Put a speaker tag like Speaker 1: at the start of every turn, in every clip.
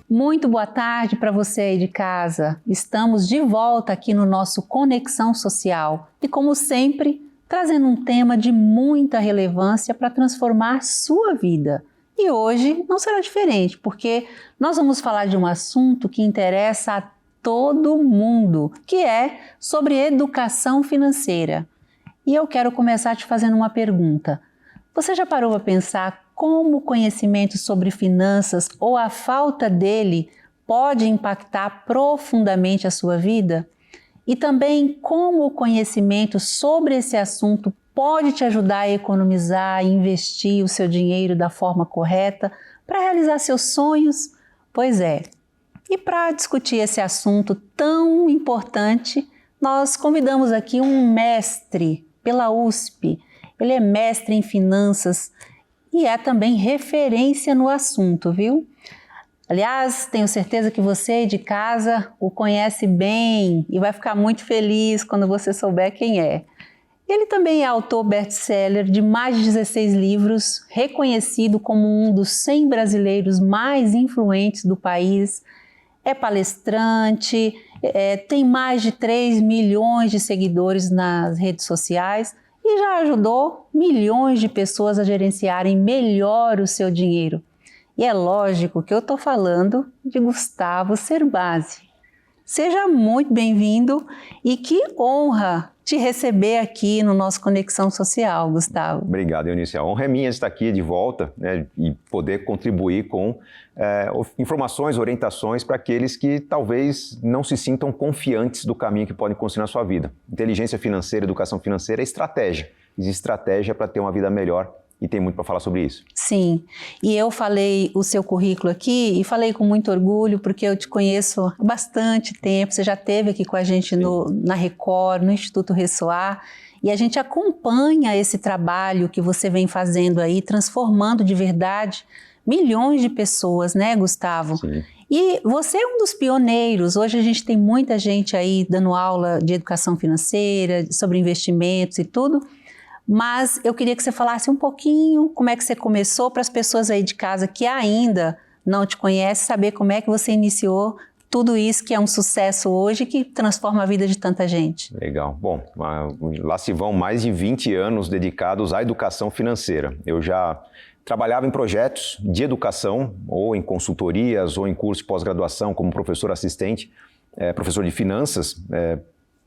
Speaker 1: Muito boa tarde para você aí de casa. Estamos de volta aqui no nosso Conexão Social e, como sempre, trazendo um tema de muita relevância para transformar sua vida. E hoje não será diferente, porque nós vamos falar de um assunto que interessa a todo mundo, que é sobre educação financeira. E eu quero começar te fazendo uma pergunta. Você já parou para pensar como o conhecimento sobre finanças ou a falta dele pode impactar profundamente a sua vida? E também como o conhecimento sobre esse assunto pode te ajudar a economizar e investir o seu dinheiro da forma correta para realizar seus sonhos? Pois é. E para discutir esse assunto tão importante, nós convidamos aqui um mestre pela USP. Ele é mestre em finanças e é também referência no assunto, viu? Aliás, tenho certeza que você aí de casa o conhece bem e vai ficar muito feliz quando você souber quem é. Ele também é autor best-seller de mais de 16 livros, reconhecido como um dos 100 brasileiros mais influentes do país, é palestrante, tem mais de 3 milhões de seguidores nas redes sociais e já ajudou milhões de pessoas a gerenciarem melhor o seu dinheiro. E é lógico que eu estou falando de Gustavo Cerbasi. Seja muito bem-vindo e que honra te receber aqui no nosso Conexão Social, Gustavo.
Speaker 2: Obrigado, Eunice. A honra é minha estar aqui de volta, né, e poder contribuir com informações, orientações para aqueles que talvez não se sintam confiantes do caminho que podem construir na sua vida. Inteligência financeira, educação financeira é estratégia. Existe estratégia para ter uma vida melhor. E tem muito para falar sobre isso.
Speaker 1: Sim, e eu falei o seu currículo aqui e falei com muito orgulho porque eu te conheço há bastante tempo, você já esteve aqui com a gente na Record, no Instituto Ressoar, e a gente acompanha esse trabalho que você vem fazendo aí, transformando de verdade milhões de pessoas, né, Gustavo?
Speaker 2: Sim.
Speaker 1: E você é um dos pioneiros. Hoje a gente tem muita gente aí dando aula de educação financeira, sobre investimentos e tudo. Mas eu queria que você falasse um pouquinho como é que você começou para as pessoas aí de casa que ainda não te conhecem, saber como é que você iniciou tudo isso que é um sucesso hoje e que transforma a vida de tanta gente.
Speaker 2: Legal. Bom, lá se vão mais de 20 anos dedicados à educação financeira. Eu já trabalhava em projetos de educação, ou em consultorias, ou em curso de pós-graduação como professor assistente, professor de finanças,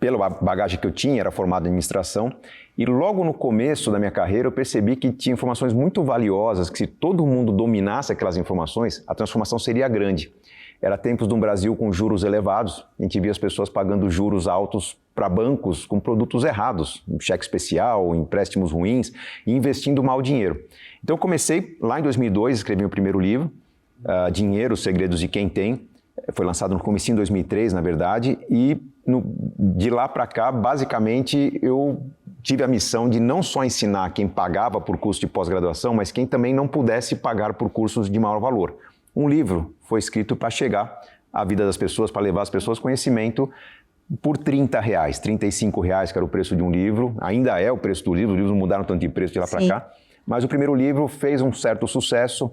Speaker 2: pela bagagem que eu tinha, era formado em administração, e logo no começo da minha carreira eu percebi que tinha informações muito valiosas, que se todo mundo dominasse aquelas informações, a transformação seria grande. Era tempos de um Brasil com juros elevados, a gente via as pessoas pagando juros altos para bancos com produtos errados, cheque especial, empréstimos ruins, e investindo mal dinheiro. Então eu comecei lá em 2002, escrevi o primeiro livro, Dinheiro, os Segredos de Quem Tem, foi lançado no comecinho de 2003, na verdade, e de lá para cá, basicamente, eu tive a missão de não só ensinar quem pagava por curso de pós-graduação, mas quem também não pudesse pagar por cursos de maior valor. Um livro foi escrito para chegar à vida das pessoas, para levar as pessoas conhecimento por R$30, R$35, que era o preço de um livro, ainda é o preço do livro, os livros não mudaram tanto de preço de lá para cá, mas o primeiro livro fez um certo sucesso,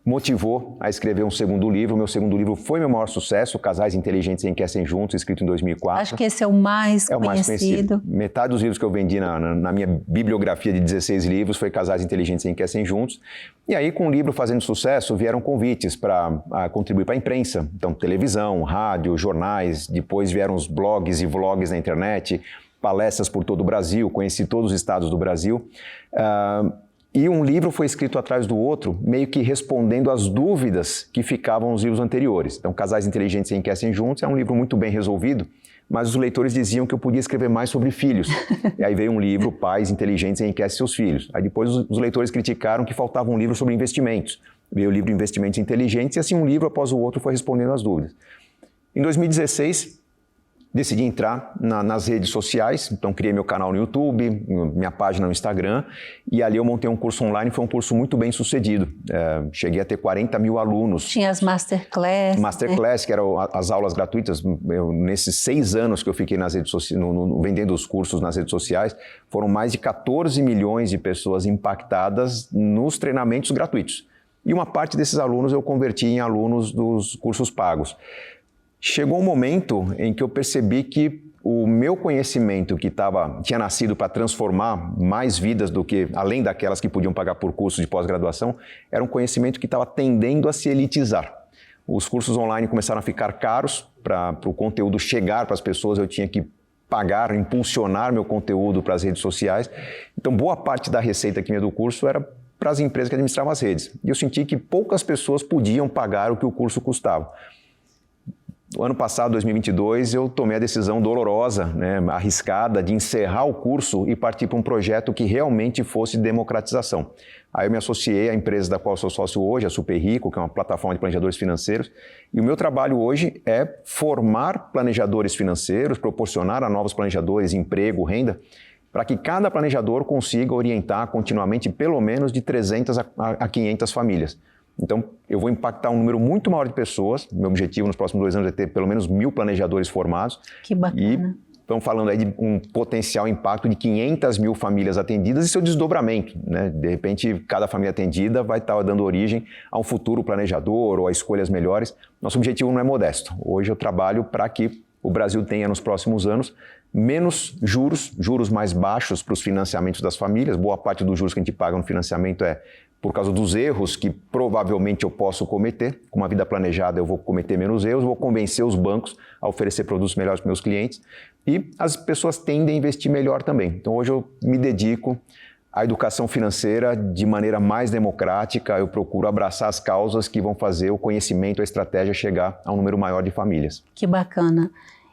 Speaker 2: motivou a escrever um segundo livro. Meu segundo livro foi meu maior sucesso, Casais Inteligentes Enriquecem Juntos, escrito em 2004.
Speaker 1: Acho que esse é o mais conhecido.
Speaker 2: Mais conhecido. Metade dos livros que eu vendi na minha bibliografia de 16 livros foi Casais Inteligentes Enriquecem Juntos. E aí, com o livro fazendo sucesso, vieram convites para contribuir para a imprensa. Então, televisão, rádio, jornais, depois vieram os blogs e vlogs na internet, palestras por todo o Brasil, conheci todos os estados do Brasil. E um livro foi escrito atrás do outro, meio que respondendo às dúvidas que ficavam nos livros anteriores. Então, Casais Inteligentes Enriquecem Juntos é um livro muito bem resolvido, mas os leitores diziam que eu podia escrever mais sobre filhos. E aí veio um livro, Pais Inteligentes Enriquecem Seus Filhos. Aí depois os leitores criticaram que faltava um livro sobre investimentos. Veio o livro Investimentos Inteligentes e assim um livro após o outro foi respondendo às dúvidas. Em 2016... decidi entrar nas redes sociais, então criei meu canal no YouTube, minha página no Instagram, e ali eu montei um curso online, foi um curso muito bem sucedido. Cheguei a ter 40 mil alunos.
Speaker 1: Tinha as Masterclass.
Speaker 2: Masterclass, que eram as aulas gratuitas. Nesses 6 anos que eu fiquei nas redes sociais, vendendo os cursos nas redes sociais, foram mais de 14 milhões de pessoas impactadas nos treinamentos gratuitos. e uma parte desses alunos eu converti em alunos dos cursos pagos. Chegou um momento em que eu percebi que o meu conhecimento que tinha nascido para transformar mais vidas do que, além daquelas que podiam pagar por cursos de pós-graduação, era um conhecimento que estava tendendo a se elitizar. Os cursos online começaram a ficar caros, para o conteúdo chegar para as pessoas eu tinha que pagar, impulsionar meu conteúdo para as redes sociais. Então, boa parte da receita que vinha do curso era para as empresas que administravam as redes. E eu senti que poucas pessoas podiam pagar o que o curso custava. No ano passado, 2022, eu tomei a decisão dolorosa, arriscada, de encerrar o curso e partir para um projeto que realmente fosse democratização. Aí eu me associei à empresa da qual eu sou sócio hoje, a Super Rico, que é uma plataforma de planejadores financeiros. E o meu trabalho hoje é formar planejadores financeiros, proporcionar a novos planejadores emprego, renda, para que cada planejador consiga orientar continuamente pelo menos de 300 a 500 famílias. Então, eu vou impactar um número muito maior de pessoas. Meu objetivo nos próximos 2 anos é ter pelo menos 1.000 planejadores formados.
Speaker 1: Que bacana.
Speaker 2: E estamos falando aí de um potencial impacto de 500.000 famílias atendidas e seu desdobramento, De repente, cada família atendida vai estar dando origem a um futuro planejador ou a escolhas melhores. Nosso objetivo não é modesto. Hoje eu trabalho para que o Brasil tenha nos próximos anos menos juros mais baixos para os financiamentos das famílias. Boa parte dos juros que a gente paga no financiamento é por causa dos erros que provavelmente eu posso cometer. Com uma vida planejada eu vou cometer menos erros, vou convencer os bancos a oferecer produtos melhores para meus clientes e as pessoas tendem a investir melhor também. Então hoje eu me dedico à educação financeira de maneira mais democrática, eu procuro abraçar as causas que vão fazer o conhecimento, a estratégia chegar a um número maior de famílias.
Speaker 1: Que bacana.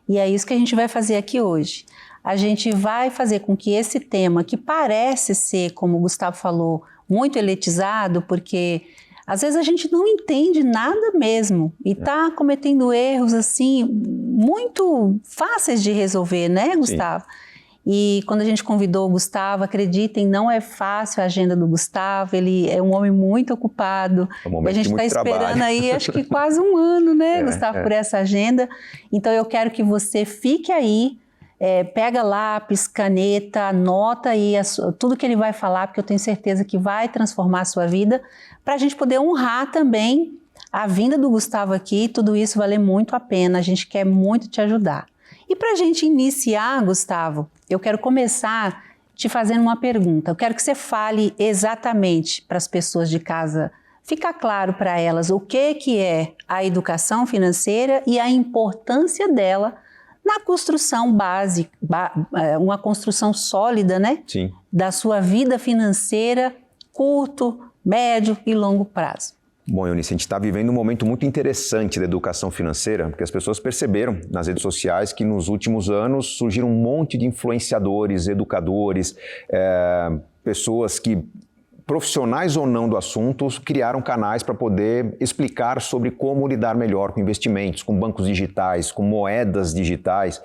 Speaker 1: E é isso que a gente vai fazer aqui hoje. A gente vai fazer com que esse tema, que parece ser, como o Gustavo falou, muito elitizado, porque às vezes a gente não entende nada mesmo e está cometendo erros assim muito fáceis de resolver, né, Gustavo? Sim. E quando a gente convidou o Gustavo, acreditem, não é fácil a agenda do Gustavo, ele é um homem muito ocupado.
Speaker 2: A
Speaker 1: gente está esperando aí, acho que quase 1 ano, né, Gustavo, por essa agenda. Então eu quero que você fique aí, pega lápis, caneta, anota aí tudo que ele vai falar, porque eu tenho certeza que vai transformar a sua vida, para a gente poder honrar também a vinda do Gustavo aqui, tudo isso vale muito a pena, a gente quer muito te ajudar. E para a gente iniciar, Gustavo, eu quero começar te fazendo uma pergunta. Eu quero que você fale exatamente para as pessoas de casa, ficar claro para elas o que é a educação financeira e a importância dela na construção básica, uma construção sólida, né?
Speaker 2: Sim.
Speaker 1: Da sua vida financeira, curto, médio e longo prazo.
Speaker 2: Bom, Eunice, a gente está vivendo um momento muito interessante da educação financeira, porque as pessoas perceberam nas redes sociais que nos últimos anos surgiram um monte de influenciadores, educadores, pessoas que, profissionais ou não do assunto, criaram canais para poder explicar sobre como lidar melhor com investimentos, com bancos digitais, com moedas digitais,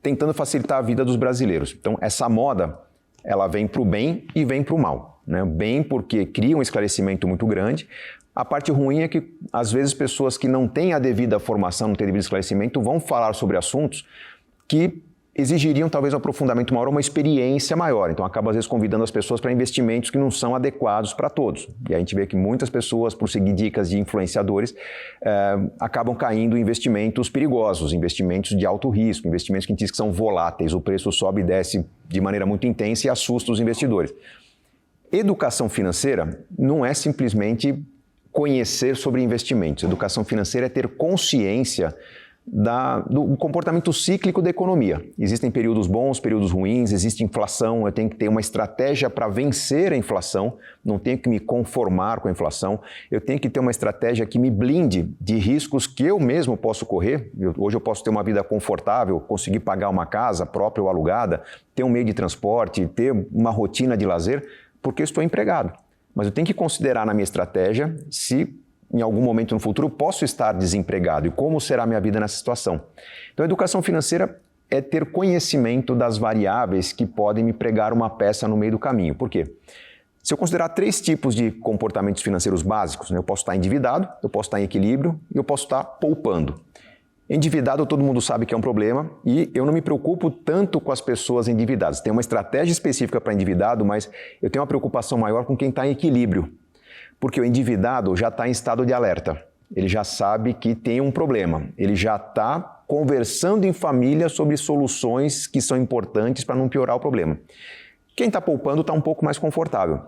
Speaker 2: tentando facilitar a vida dos brasileiros. Então, essa moda, ela vem para o bem e vem para o mal. Bem porque cria um esclarecimento muito grande. A parte ruim é que, às vezes, pessoas que não têm a devida formação, não têm devido esclarecimento, vão falar sobre assuntos que exigiriam talvez um aprofundamento maior, uma experiência maior. Então, acaba, às vezes, convidando as pessoas para investimentos que não são adequados para todos. E a gente vê que muitas pessoas, por seguir dicas de influenciadores, acabam caindo em investimentos perigosos, investimentos de alto risco, investimentos que a gente diz que são voláteis. O preço sobe e desce de maneira muito intensa e assusta os investidores. Educação financeira não é simplesmente conhecer sobre investimentos. Educação financeira é ter consciência do comportamento cíclico da economia. Existem períodos bons, períodos ruins, existe inflação, eu tenho que ter uma estratégia para vencer a inflação, não tenho que me conformar com a inflação, eu tenho que ter uma estratégia que me blinde de riscos que eu mesmo posso correr. Hoje eu posso ter uma vida confortável, conseguir pagar uma casa própria ou alugada, ter um meio de transporte, ter uma rotina de lazer, porque eu estou empregado. Mas eu tenho que considerar na minha estratégia se em algum momento no futuro eu posso estar desempregado e como será a minha vida nessa situação. Então a educação financeira é ter conhecimento das variáveis que podem me pregar uma peça no meio do caminho. Por quê? Se eu considerar 3 tipos de comportamentos financeiros básicos, eu posso estar endividado, eu posso estar em equilíbrio e eu posso estar poupando. Endividado, todo mundo sabe que é um problema e eu não me preocupo tanto com as pessoas endividadas. Tem uma estratégia específica para endividado, mas eu tenho uma preocupação maior com quem está em equilíbrio. Porque o endividado já está em estado de alerta. Ele já sabe que tem um problema. Ele já está conversando em família sobre soluções que são importantes para não piorar o problema. Quem está poupando está um pouco mais confortável.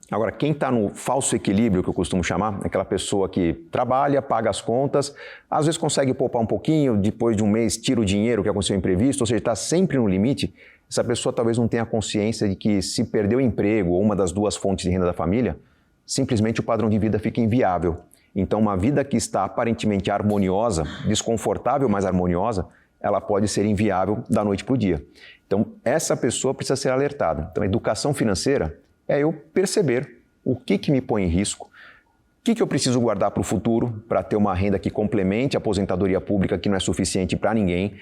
Speaker 2: Agora, quem está no falso equilíbrio, que eu costumo chamar, é aquela pessoa que trabalha, paga as contas, às vezes consegue poupar um pouquinho, depois de um mês tira o dinheiro que aconteceu imprevisto, ou seja, está sempre no limite. Essa pessoa talvez não tenha consciência de que se perder o emprego ou uma das duas fontes de renda da família, simplesmente o padrão de vida fica inviável. Então, uma vida que está aparentemente harmoniosa, desconfortável, mas harmoniosa, ela pode ser inviável da noite para o dia. Então, essa pessoa precisa ser alertada. Então, a educação financeira é eu perceber o que me põe em risco, o que eu preciso guardar para o futuro para ter uma renda que complemente a aposentadoria pública que não é suficiente para ninguém,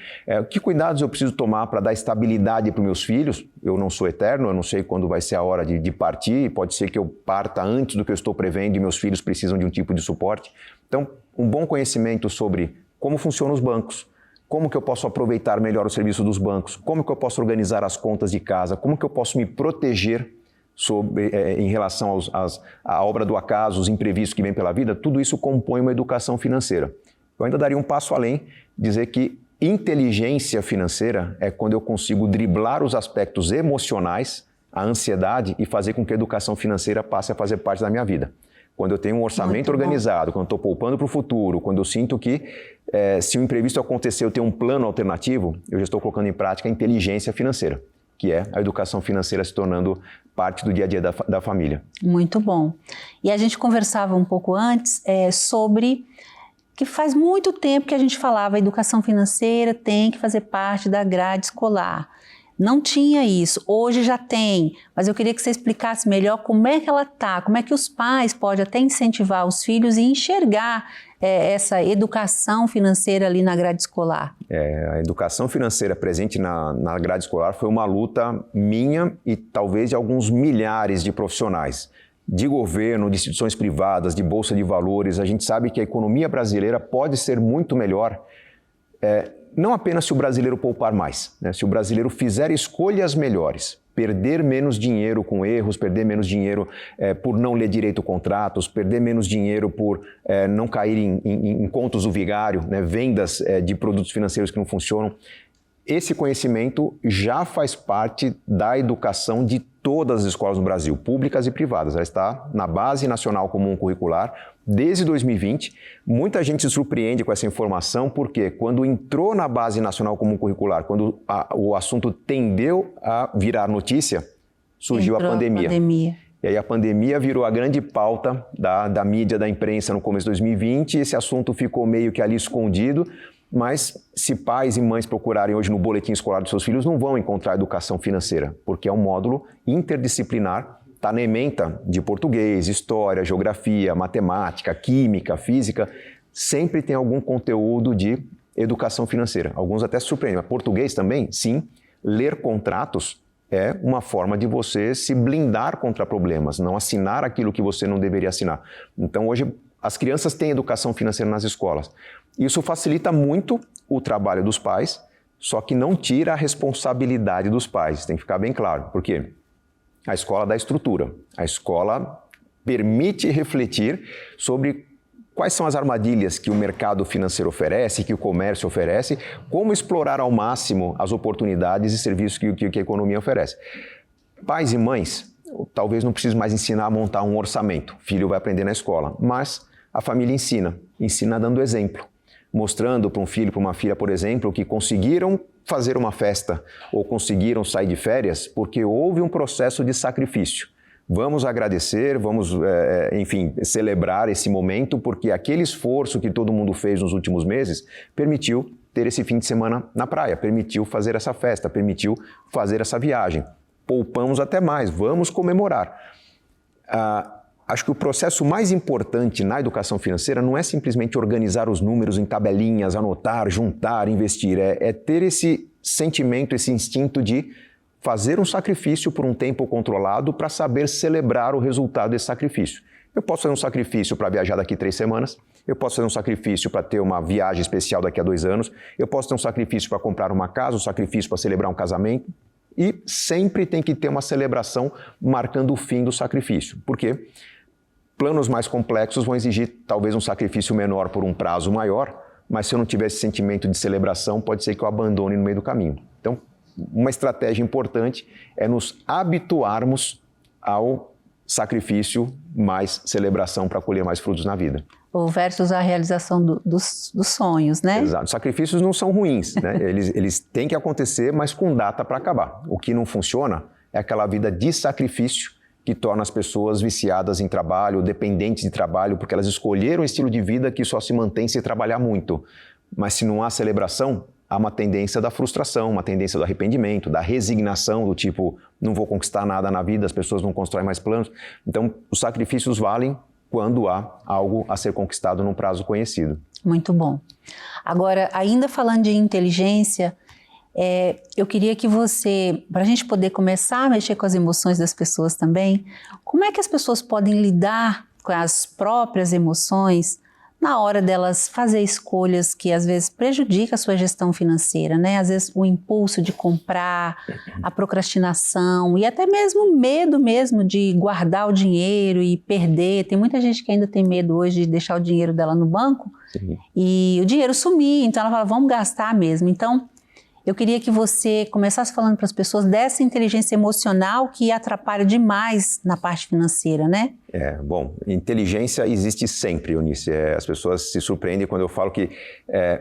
Speaker 2: que cuidados eu preciso tomar para dar estabilidade para os meus filhos. Eu não sou eterno, eu não sei quando vai ser a hora de partir, pode ser que eu parta antes do que eu estou prevendo e meus filhos precisam de um tipo de suporte. Então, um bom conhecimento sobre como funcionam os bancos, como que eu posso aproveitar melhor o serviço dos bancos, como que eu posso organizar as contas de casa, como que eu posso me proteger em relação à obra do acaso, os imprevistos que vêm pela vida, tudo isso compõe uma educação financeira. Eu ainda daria um passo além, dizer que inteligência financeira é quando eu consigo driblar os aspectos emocionais, a ansiedade, e fazer com que a educação financeira passe a fazer parte da minha vida. Quando eu tenho um orçamento organizado, quando eu estou poupando para o futuro, quando eu sinto que se um imprevisto acontecer eu tenho um plano alternativo, eu já estou colocando em prática a inteligência financeira, que é a educação financeira se tornando parte do dia a dia da família.
Speaker 1: Muito bom. E a gente conversava um pouco antes sobre que faz muito tempo que a gente falava a educação financeira tem que fazer parte da grade escolar. Não tinha isso, hoje já tem, mas eu queria que você explicasse melhor como é que ela está, como é que os pais podem até incentivar os filhos e enxergar essa educação financeira ali na grade escolar.
Speaker 2: A educação financeira presente na grade escolar foi uma luta minha e talvez de alguns milhares de profissionais, de governo, de instituições privadas, de bolsa de valores. A gente sabe que a economia brasileira pode ser muito melhor, não apenas se o brasileiro poupar mais, né? Se o brasileiro fizer escolhas melhores, perder menos dinheiro com erros, perder menos dinheiro por não ler direito contratos, perder menos dinheiro por não cair em contos do vigário, né? Vendas de produtos financeiros que não funcionam. Esse conhecimento já faz parte da educação de todas as escolas no Brasil, públicas e privadas. Ela está na Base Nacional Comum Curricular desde 2020. Muita gente se surpreende com essa informação porque quando entrou na Base Nacional Comum Curricular, quando o assunto tendeu a virar notícia, surgiu a pandemia. E aí a pandemia virou a grande pauta da mídia, da imprensa no começo de 2020. Esse assunto ficou meio que ali escondido. Mas se pais e mães procurarem hoje no boletim escolar dos seus filhos, não vão encontrar educação financeira, porque é um módulo interdisciplinar, está na ementa de português, história, geografia, matemática, química, física, sempre tem algum conteúdo de educação financeira. Alguns até se surpreendem, mas português também? Sim. Ler contratos é uma forma de você se blindar contra problemas, não assinar aquilo que você não deveria assinar. Então hoje as crianças têm educação financeira nas escolas. Isso facilita muito o trabalho dos pais, só que não tira a responsabilidade dos pais, tem que ficar bem claro. Por quê? A escola dá estrutura, a escola permite refletir sobre quais são as armadilhas que o mercado financeiro oferece, que o comércio oferece, como explorar ao máximo as oportunidades e serviços que a economia oferece. Pais e mães, talvez não precise mais ensinar a montar um orçamento, o filho vai aprender na escola, mas a família ensina dando exemplo, mostrando para um filho, para uma filha, por exemplo, que conseguiram fazer uma festa ou conseguiram sair de férias porque houve um processo de sacrifício. Vamos agradecer, vamos, enfim, celebrar esse momento porque aquele esforço que todo mundo fez nos últimos meses permitiu ter esse fim de semana na praia, permitiu fazer essa festa, permitiu fazer essa viagem. Poupamos até mais, vamos comemorar. Acho que o processo mais importante na educação financeira não é simplesmente organizar os números em tabelinhas, anotar, juntar, investir. É ter esse sentimento, esse instinto de fazer um sacrifício por um tempo controlado para saber celebrar o resultado desse sacrifício. Eu posso fazer um sacrifício para viajar daqui 3 semanas, eu posso fazer um sacrifício para ter uma viagem especial daqui a 2 anos, eu posso ter um sacrifício para comprar uma casa, um sacrifício para celebrar um casamento. E sempre tem que ter uma celebração marcando o fim do sacrifício. Por quê? Planos mais complexos vão exigir talvez um sacrifício menor por um prazo maior, mas se eu não tiver esse sentimento de celebração, pode ser que eu abandone no meio do caminho. Então, uma estratégia importante é nos habituarmos ao sacrifício mais celebração para colher mais frutos na vida.
Speaker 1: Ou versus a realização dos sonhos, né?
Speaker 2: Exato. Sacrifícios não são ruins, né? Eles têm que acontecer, mas com data para acabar. O que não funciona é aquela vida de sacrifício que torna as pessoas viciadas em trabalho, dependentes de trabalho, porque elas escolheram um estilo de vida que só se mantém se trabalhar muito. Mas se não há celebração, há uma tendência da frustração, uma tendência do arrependimento, da resignação, do tipo, não vou conquistar nada na vida, as pessoas não constroem mais planos. Então, os sacrifícios valem quando há algo a ser conquistado num prazo conhecido.
Speaker 1: Muito bom. Agora, ainda falando de inteligência, eu queria que você, para a gente poder começar a mexer com as emoções das pessoas também, como é que as pessoas podem lidar com as próprias emoções na hora delas fazer escolhas que às vezes prejudicam a sua gestão financeira, né? Às vezes o impulso de comprar, a procrastinação e até mesmo o medo mesmo de guardar o dinheiro e perder. Tem muita gente que ainda tem medo hoje de deixar o dinheiro dela no banco. Sim. E o dinheiro sumir, então ela fala, vamos gastar mesmo. Então, eu queria que você começasse falando para as pessoas dessa inteligência emocional que atrapalha demais na parte financeira, né?
Speaker 2: Bom, inteligência existe sempre, Eunice. As pessoas se surpreendem quando eu falo que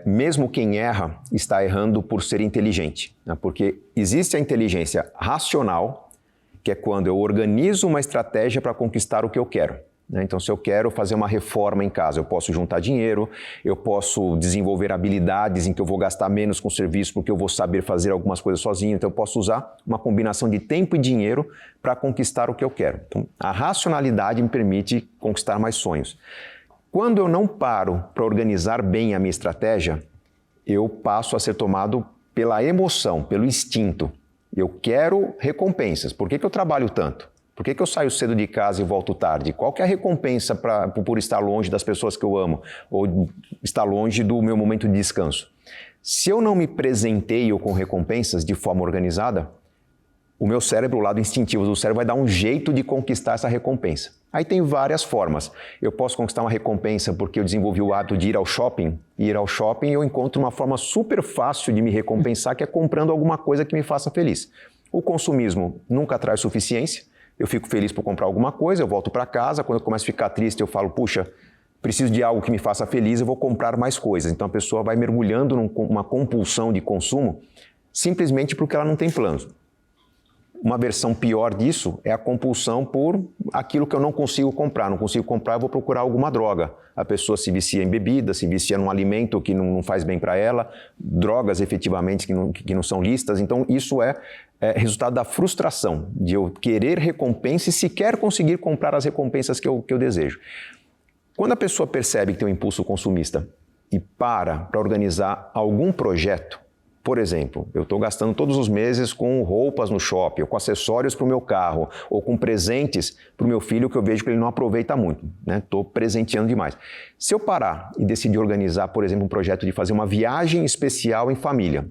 Speaker 2: mesmo quem erra está errando por ser inteligente, né? Porque existe a inteligência racional, que é quando eu organizo uma estratégia para conquistar o que eu quero. Então, se eu quero fazer uma reforma em casa, eu posso juntar dinheiro, eu posso desenvolver habilidades em que eu vou gastar menos com serviço porque eu vou saber fazer algumas coisas sozinho. Então, eu posso usar uma combinação de tempo e dinheiro para conquistar o que eu quero. Então, a racionalidade me permite conquistar mais sonhos. Quando eu não paro para organizar bem a minha estratégia, eu passo a ser tomado pela emoção, pelo instinto. Eu quero recompensas. Por que eu trabalho tanto? Por que eu saio cedo de casa e volto tarde? Qual que é a recompensa por estar longe das pessoas que eu amo? Ou estar longe do meu momento de descanso? Se eu não me presenteio com recompensas de forma organizada, o meu cérebro, o lado instintivo do cérebro, vai dar um jeito de conquistar essa recompensa. Aí tem várias formas. Eu posso conquistar uma recompensa porque eu desenvolvi o hábito de ir ao shopping. E ir ao shopping eu encontro uma forma super fácil de me recompensar, que é comprando alguma coisa que me faça feliz. O consumismo nunca traz suficiência. Eu fico feliz por comprar alguma coisa, eu volto para casa, quando eu começo a ficar triste eu falo, puxa, preciso de algo que me faça feliz, eu vou comprar mais coisas. Então a pessoa vai mergulhando numa compulsão de consumo simplesmente porque ela não tem planos. Uma versão pior disso é a compulsão por aquilo que eu não consigo comprar. Não consigo comprar, eu vou procurar alguma droga. A pessoa se vicia em bebida, se vicia num alimento que não faz bem para ela, drogas efetivamente que não são lícitas. Então isso é resultado da frustração, de eu querer recompensa e sequer conseguir comprar as recompensas que eu desejo. Quando a pessoa percebe que tem um impulso consumista e para organizar algum projeto, por exemplo, eu estou gastando todos os meses com roupas no shopping, ou com acessórios para o meu carro, ou com presentes para o meu filho que eu vejo que ele não aproveita muito, né? Estou presenteando demais. Se eu parar e decidir organizar, por exemplo, um projeto de fazer uma viagem especial em família,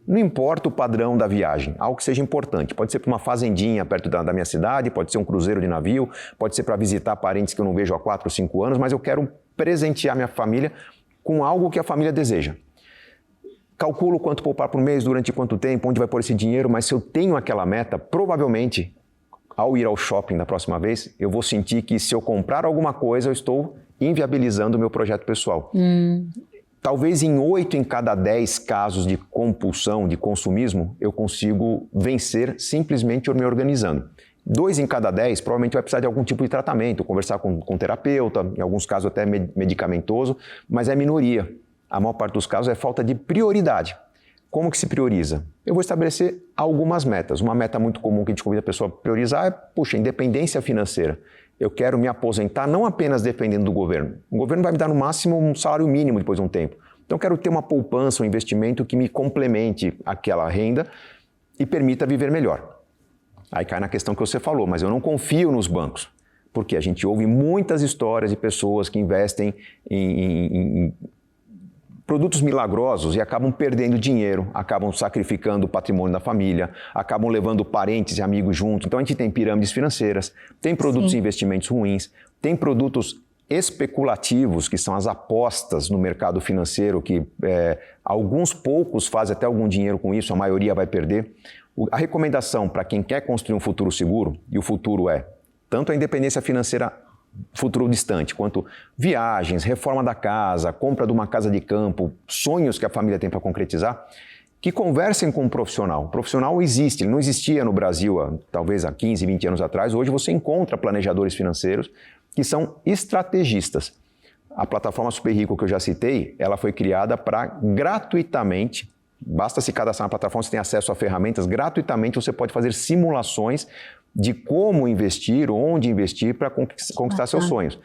Speaker 2: não importa o padrão da viagem, algo que seja importante. Pode ser para uma fazendinha perto da minha cidade, pode ser um cruzeiro de navio, pode ser para visitar parentes que eu não vejo há 4 ou 5 anos, mas eu quero presentear minha família com algo que a família deseja. Calculo quanto poupar por mês, durante quanto tempo, onde vai pôr esse dinheiro, mas se eu tenho aquela meta, provavelmente, ao ir ao shopping da próxima vez, eu vou sentir que se eu comprar alguma coisa, eu estou inviabilizando o meu projeto pessoal. Talvez em 8 em cada 10 casos de compulsão, de consumismo, eu consigo vencer simplesmente me organizando. 2 em cada 10 provavelmente vai precisar de algum tipo de tratamento, conversar com um terapeuta, em alguns casos até medicamentoso, mas é minoria. A maior parte dos casos é falta de prioridade. Como que se prioriza? Eu vou estabelecer algumas metas. Uma meta muito comum que a gente convida a pessoa a priorizar é, independência financeira. Eu quero me aposentar não apenas dependendo do governo. O governo vai me dar no máximo um salário mínimo depois de um tempo. Então eu quero ter uma poupança, um investimento que me complemente aquela renda e permita viver melhor. Aí cai na questão que você falou, mas eu não confio nos bancos. Porque a gente ouve muitas histórias de pessoas que investem em produtos milagrosos e acabam perdendo dinheiro, acabam sacrificando o patrimônio da família, acabam levando parentes e amigos junto. Então a gente tem pirâmides financeiras, tem produtos e investimentos ruins, Tem produtos especulativos, que são as apostas no mercado financeiro, que alguns poucos fazem até algum dinheiro com isso, a maioria vai perder. A recomendação para quem quer construir um futuro seguro, e o futuro é tanto a independência financeira futuro distante, quanto viagens, reforma da casa, compra de uma casa de campo, sonhos que a família tem para concretizar, que conversem com um profissional. O profissional existe, ele não existia no Brasil talvez há 15, 20 anos atrás. Hoje você encontra planejadores financeiros que são estrategistas. A plataforma Super Rico que eu já citei, ela foi criada para gratuitamente, basta se cadastrar na plataforma, você tem acesso a ferramentas, gratuitamente você pode fazer simulações de como investir, onde investir para conquistar seus sonhos.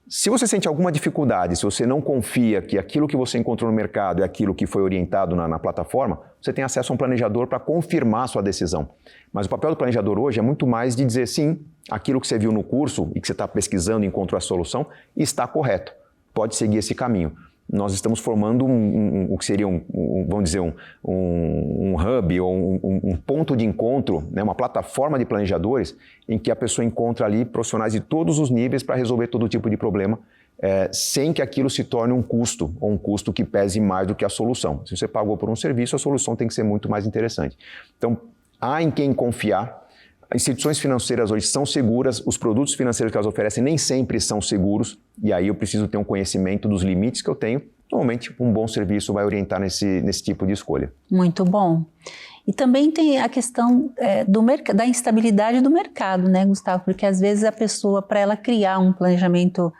Speaker 2: Se você sente alguma dificuldade, se você não confia que aquilo que você encontrou no mercado é aquilo que foi orientado na plataforma, você tem acesso a um planejador para confirmar a sua decisão. Mas o papel do planejador hoje é muito mais de dizer sim, aquilo que você viu no curso e que você está pesquisando e encontrou a solução está correto, pode seguir esse caminho. Nós estamos formando o que seria vamos dizer, um hub ou um ponto de encontro, né, uma plataforma de planejadores em que a pessoa encontra ali profissionais de todos os níveis para resolver todo tipo de problema, sem que aquilo se torne um custo, ou um custo que pese mais do que a solução. Se você pagou por um serviço, a solução tem que ser muito mais interessante. Então, há em quem confiar. Instituições financeiras hoje são seguras, os produtos financeiros que elas oferecem nem sempre são seguros, e aí eu preciso ter um conhecimento dos limites que eu tenho. Normalmente, um bom serviço vai orientar nesse tipo de escolha.
Speaker 1: Muito bom. E também tem a questão da instabilidade do mercado, né, Gustavo? Porque às vezes a pessoa, para ela criar um planejamento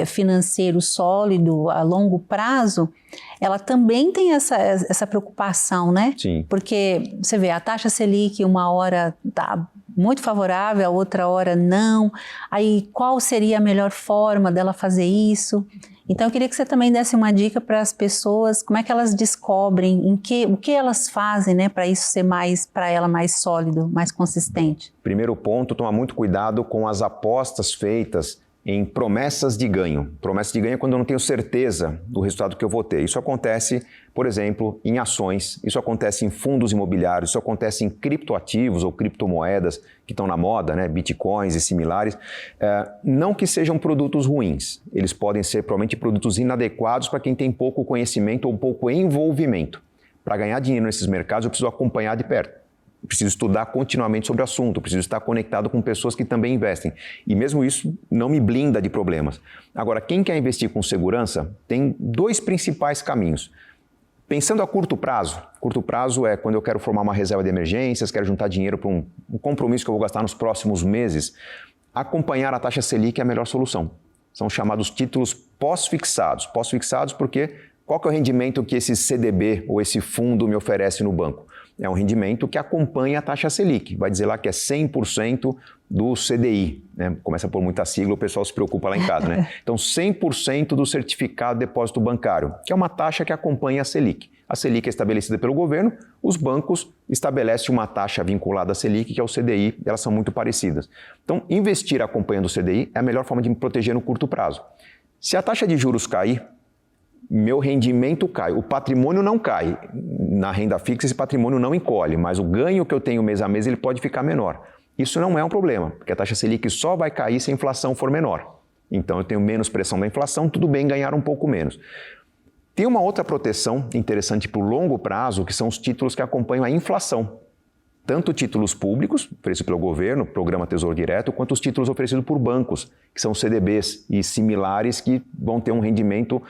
Speaker 1: financeiro sólido a longo prazo, ela também tem essa preocupação, né?
Speaker 2: Sim.
Speaker 1: Porque você vê, a taxa Selic uma hora está muito favorável, a outra hora não. Aí qual seria a melhor forma dela fazer isso? Então eu queria que você também desse uma dica para as pessoas, como é que elas descobrem, o que elas fazem, né, para isso ser para ela mais sólido, mais consistente.
Speaker 2: Primeiro ponto, tomar muito cuidado com as apostas feitas em promessas de ganho. Promessa de ganho é quando eu não tenho certeza do resultado que eu vou ter. Isso acontece, por exemplo, em ações, isso acontece em fundos imobiliários, isso acontece em criptoativos ou criptomoedas que estão na moda, né? Bitcoins e similares. Não que sejam produtos ruins, eles podem ser provavelmente produtos inadequados para quem tem pouco conhecimento ou pouco envolvimento. Para ganhar dinheiro nesses mercados, eu preciso acompanhar de perto. Preciso estudar continuamente sobre o assunto, preciso estar conectado com pessoas que também investem. E mesmo isso não me blinda de problemas. Agora, quem quer investir com segurança tem dois principais caminhos. Pensando a curto prazo é quando eu quero formar uma reserva de emergências, quero juntar dinheiro para um compromisso que eu vou gastar nos próximos meses. Acompanhar a taxa Selic é a melhor solução. São chamados títulos pós-fixados. Pós-fixados porque qual que é o rendimento que esse CDB ou esse fundo me oferece no banco? É um rendimento que acompanha a taxa Selic. Vai dizer lá que é 100% do CDI. Né? Começa por muita sigla, o pessoal se preocupa lá em casa. Né? Então, 100% do certificado de depósito bancário, que é uma taxa que acompanha a Selic. A Selic é estabelecida pelo governo, os bancos estabelecem uma taxa vinculada à Selic, que é o CDI, e elas são muito parecidas. Então, investir acompanhando o CDI é a melhor forma de me proteger no curto prazo. Se a taxa de juros cair, meu rendimento cai, o patrimônio não cai. Na renda fixa esse patrimônio não encolhe, mas o ganho que eu tenho mês a mês ele pode ficar menor. Isso não é um problema, porque a taxa Selic só vai cair se a inflação for menor. Então eu tenho menos pressão da inflação, tudo bem ganhar um pouco menos. Tem uma outra proteção interessante para o longo prazo, que são os títulos que acompanham a inflação. Tanto títulos públicos, oferecidos pelo governo, Programa Tesouro Direto, quanto os títulos oferecidos por bancos, que são CDBs e similares, que vão ter um rendimento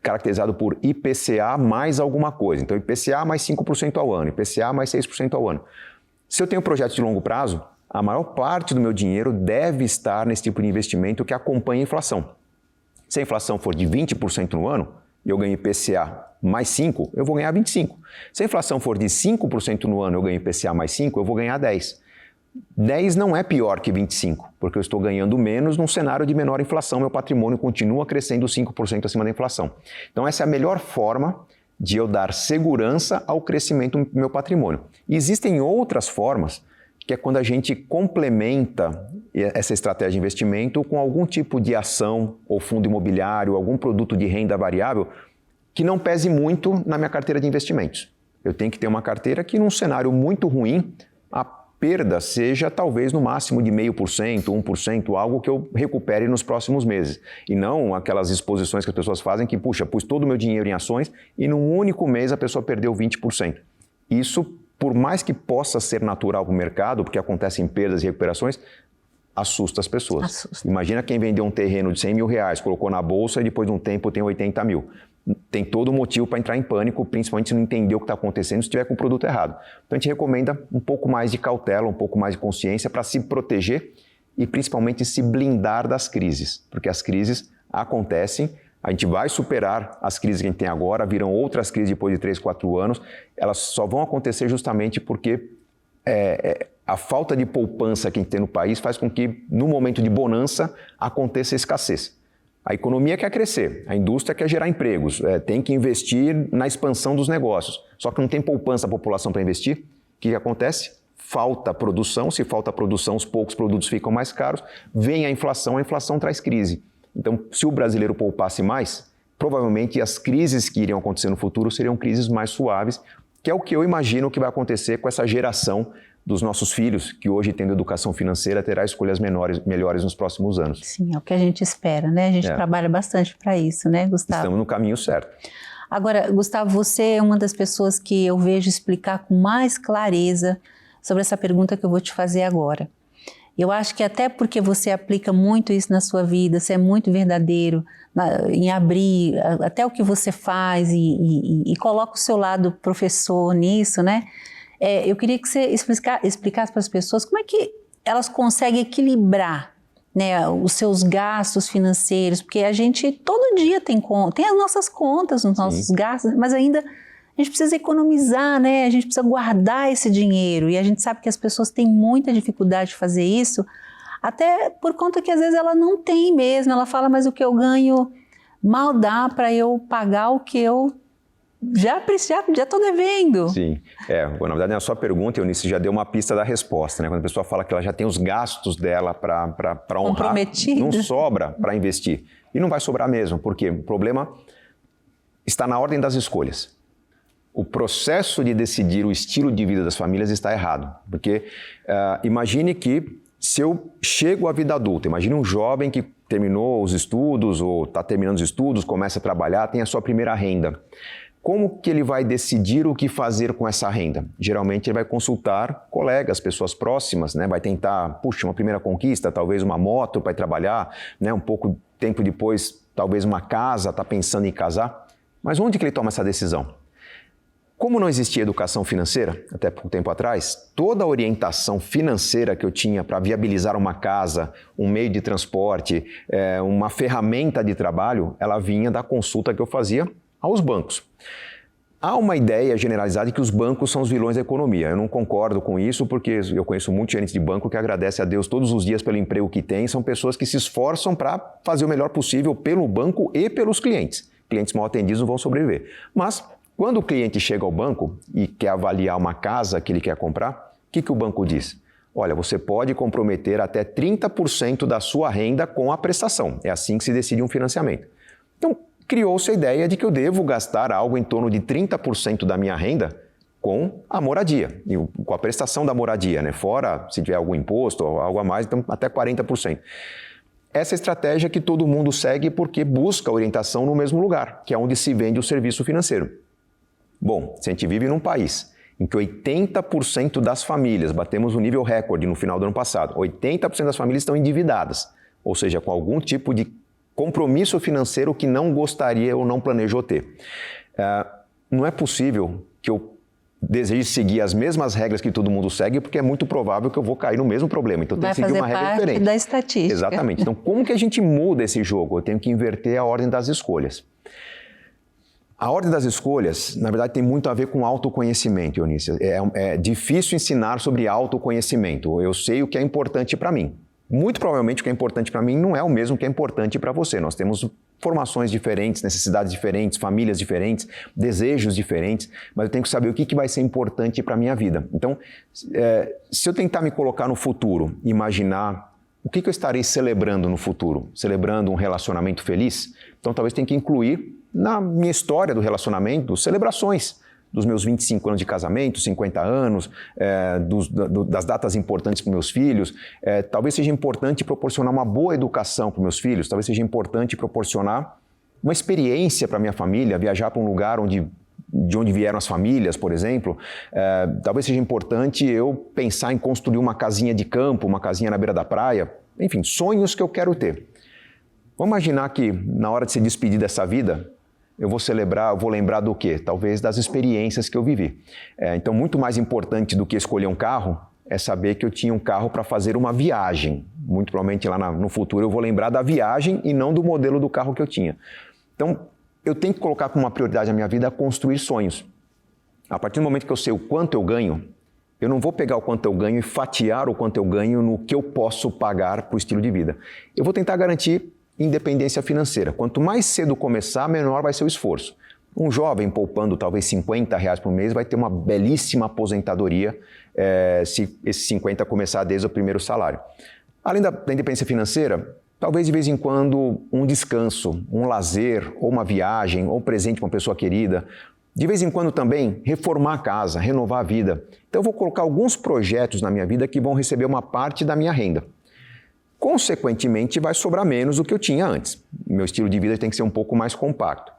Speaker 2: caracterizado por IPCA mais alguma coisa. Então, IPCA mais 5% ao ano, IPCA mais 6% ao ano. Se eu tenho projetos de longo prazo, a maior parte do meu dinheiro deve estar nesse tipo de investimento que acompanha a inflação. Se a inflação for de 20% no ano, e eu ganho IPCA mais 5, eu vou ganhar 25. Se a inflação for de 5% no ano, eu ganho IPCA mais 5, eu vou ganhar 10. 10 não é pior que 25, porque eu estou ganhando menos num cenário de menor inflação, meu patrimônio continua crescendo 5% acima da inflação. Então essa é a melhor forma de eu dar segurança ao crescimento do meu patrimônio. E existem outras formas, que é quando a gente complementa essa estratégia de investimento com algum tipo de ação ou fundo imobiliário, algum produto de renda variável que não pese muito na minha carteira de investimentos. Eu tenho que ter uma carteira que num cenário muito ruim, a perda seja talvez no máximo de 0,5%, 1%, algo que eu recupere nos próximos meses. E não aquelas exposições que as pessoas fazem que, puxa, pus todo o meu dinheiro em ações e num único mês a pessoa perdeu 20%. Isso, por mais que possa ser natural para o mercado, porque acontecem perdas e recuperações, assusta as pessoas. Assusta. Imagina quem vendeu um terreno de 100 mil reais, colocou na bolsa e depois de um tempo tem 80 mil. Tem todo motivo para entrar em pânico, principalmente se não entender o que está acontecendo, se estiver com o produto errado. Então a gente recomenda um pouco mais de cautela, um pouco mais de consciência para se proteger e principalmente se blindar das crises, porque as crises acontecem, a gente vai superar as crises que a gente tem agora, virão outras crises depois de 3, 4 anos, elas só vão acontecer justamente porque a falta de poupança que a gente tem no país faz com que no momento de bonança aconteça escassez. A economia quer crescer, a indústria quer gerar empregos, tem que investir na expansão dos negócios. Só que não tem poupança a população para investir. O que acontece? Falta produção, se falta produção, os poucos produtos ficam mais caros, vem a inflação traz crise. Então, se o brasileiro poupasse mais, provavelmente as crises que iriam acontecer no futuro seriam crises mais suaves, que é o que eu imagino que vai acontecer com essa geração dos nossos filhos, que hoje tendo educação financeira, terá escolhas melhores nos próximos anos.
Speaker 1: Sim, é o que a gente espera, né? A gente trabalha bastante para isso, né, Gustavo?
Speaker 2: Estamos no caminho certo.
Speaker 1: Agora, Gustavo, você é uma das pessoas que eu vejo explicar com mais clareza sobre essa pergunta que eu vou te fazer agora. Eu acho que até porque você aplica muito isso na sua vida, você é muito verdadeiro em abrir até o que você faz e coloca o seu lado professor nisso, né? Eu queria que você explicasse para as pessoas como é que elas conseguem equilibrar, né, os seus gastos financeiros, porque a gente todo dia tem as nossas contas, os nossos gastos, mas ainda a gente precisa economizar, né? A gente precisa guardar esse dinheiro e a gente sabe que as pessoas têm muita dificuldade de fazer isso, até por conta que às vezes ela não tem mesmo, ela fala, mas o que eu ganho mal dá para eu pagar o que eu já estou devendo.
Speaker 2: Sim, na verdade na sua pergunta, Eunice, já deu uma pista da resposta, né? Quando a pessoa fala que ela já tem os gastos dela para honrar, não sobra para investir. E não vai sobrar mesmo, porque o problema está na ordem das escolhas. O processo de decidir o estilo de vida das famílias está errado, porque imagine que se eu chego à vida adulta, imagine um jovem que terminou os estudos ou está terminando os estudos, começa a trabalhar, tem a sua primeira renda. Como que ele vai decidir o que fazer com essa renda? Geralmente ele vai consultar colegas, pessoas próximas, né? Vai tentar, uma primeira conquista, talvez uma moto para ir trabalhar, né? Um pouco tempo depois, talvez uma casa, está pensando em casar. Mas onde que ele toma essa decisão? Como não existia educação financeira, até pouco tempo atrás, toda a orientação financeira que eu tinha para viabilizar uma casa, um meio de transporte, uma ferramenta de trabalho, ela vinha da consulta que eu fazia aos bancos. Há uma ideia generalizada de que os bancos são os vilões da economia. Eu não concordo com isso, porque eu conheço muitos gerentes de banco que agradecem a Deus todos os dias pelo emprego que têm. São pessoas que se esforçam para fazer o melhor possível pelo banco e pelos clientes. Clientes mal atendidos não vão sobreviver. Mas, quando o cliente chega ao banco e quer avaliar uma casa que ele quer comprar, o que o banco diz? Olha, você pode comprometer até 30% da sua renda com a prestação. É assim que se decide um financiamento. Então, criou-se a ideia de que eu devo gastar algo em torno de 30% da minha renda com a moradia, com a prestação da moradia, né? Fora, se tiver algum imposto ou algo a mais, então até 40%. Essa é a estratégia que todo mundo segue porque busca orientação no mesmo lugar, que é onde se vende o serviço financeiro. Bom, se a gente vive num país em que 80% das famílias, batemos um nível recorde no final do ano passado, 80% das famílias estão endividadas, ou seja, com algum tipo de compromisso financeiro que não gostaria ou não planejou ter. Não é possível que eu deseje seguir as mesmas regras que todo mundo segue, porque é muito provável que eu vou cair no mesmo problema. Então tem que seguir uma regra diferente.
Speaker 1: Da estatística.
Speaker 2: Exatamente. Então como que a gente muda esse jogo? Eu tenho que inverter a ordem das escolhas. A ordem das escolhas, na verdade, tem muito a ver com autoconhecimento, Eunice. É difícil ensinar sobre autoconhecimento. Eu sei o que é importante para mim. Muito provavelmente o que é importante para mim não é o mesmo que é importante para você. Nós temos formações diferentes, necessidades diferentes, famílias diferentes, desejos diferentes, mas eu tenho que saber o que vai ser importante para a minha vida. Então, se eu tentar me colocar no futuro, imaginar o que eu estarei celebrando no futuro, celebrando um relacionamento feliz, então talvez tenha que incluir na minha história do relacionamento celebrações. dos meus 25 anos de casamento, 50 anos, das datas importantes para meus filhos. Talvez seja importante proporcionar uma boa educação para meus filhos, talvez seja importante proporcionar uma experiência para minha família, viajar para um lugar de onde vieram as famílias, por exemplo. Talvez seja importante eu pensar em construir uma casinha de campo, uma casinha na beira da praia. Enfim, sonhos que eu quero ter. Vamos imaginar que na hora de se despedir dessa vida, eu vou lembrar do quê? Talvez das experiências que eu vivi. Então, muito mais importante do que escolher um carro é saber que eu tinha um carro para fazer uma viagem. Muito provavelmente lá no futuro eu vou lembrar da viagem e não do modelo do carro que eu tinha. Então, eu tenho que colocar como uma prioridade na minha vida construir sonhos. A partir do momento que eu sei o quanto eu ganho, eu não vou pegar o quanto eu ganho e fatiar o quanto eu ganho no que eu posso pagar para o estilo de vida. Eu vou tentar garantir independência financeira. Quanto mais cedo começar, menor vai ser o esforço. Um jovem poupando talvez R$50 por mês vai ter uma belíssima aposentadoria se esses 50 começar desde o primeiro salário. Além da independência financeira, talvez de vez em quando um descanso, um lazer, ou uma viagem, ou um presente para uma pessoa querida. De vez em quando também reformar a casa, renovar a vida. Então eu vou colocar alguns projetos na minha vida que vão receber uma parte da minha renda. Consequentemente, vai sobrar menos do que eu tinha antes. Meu estilo de vida tem que ser um pouco mais compacto.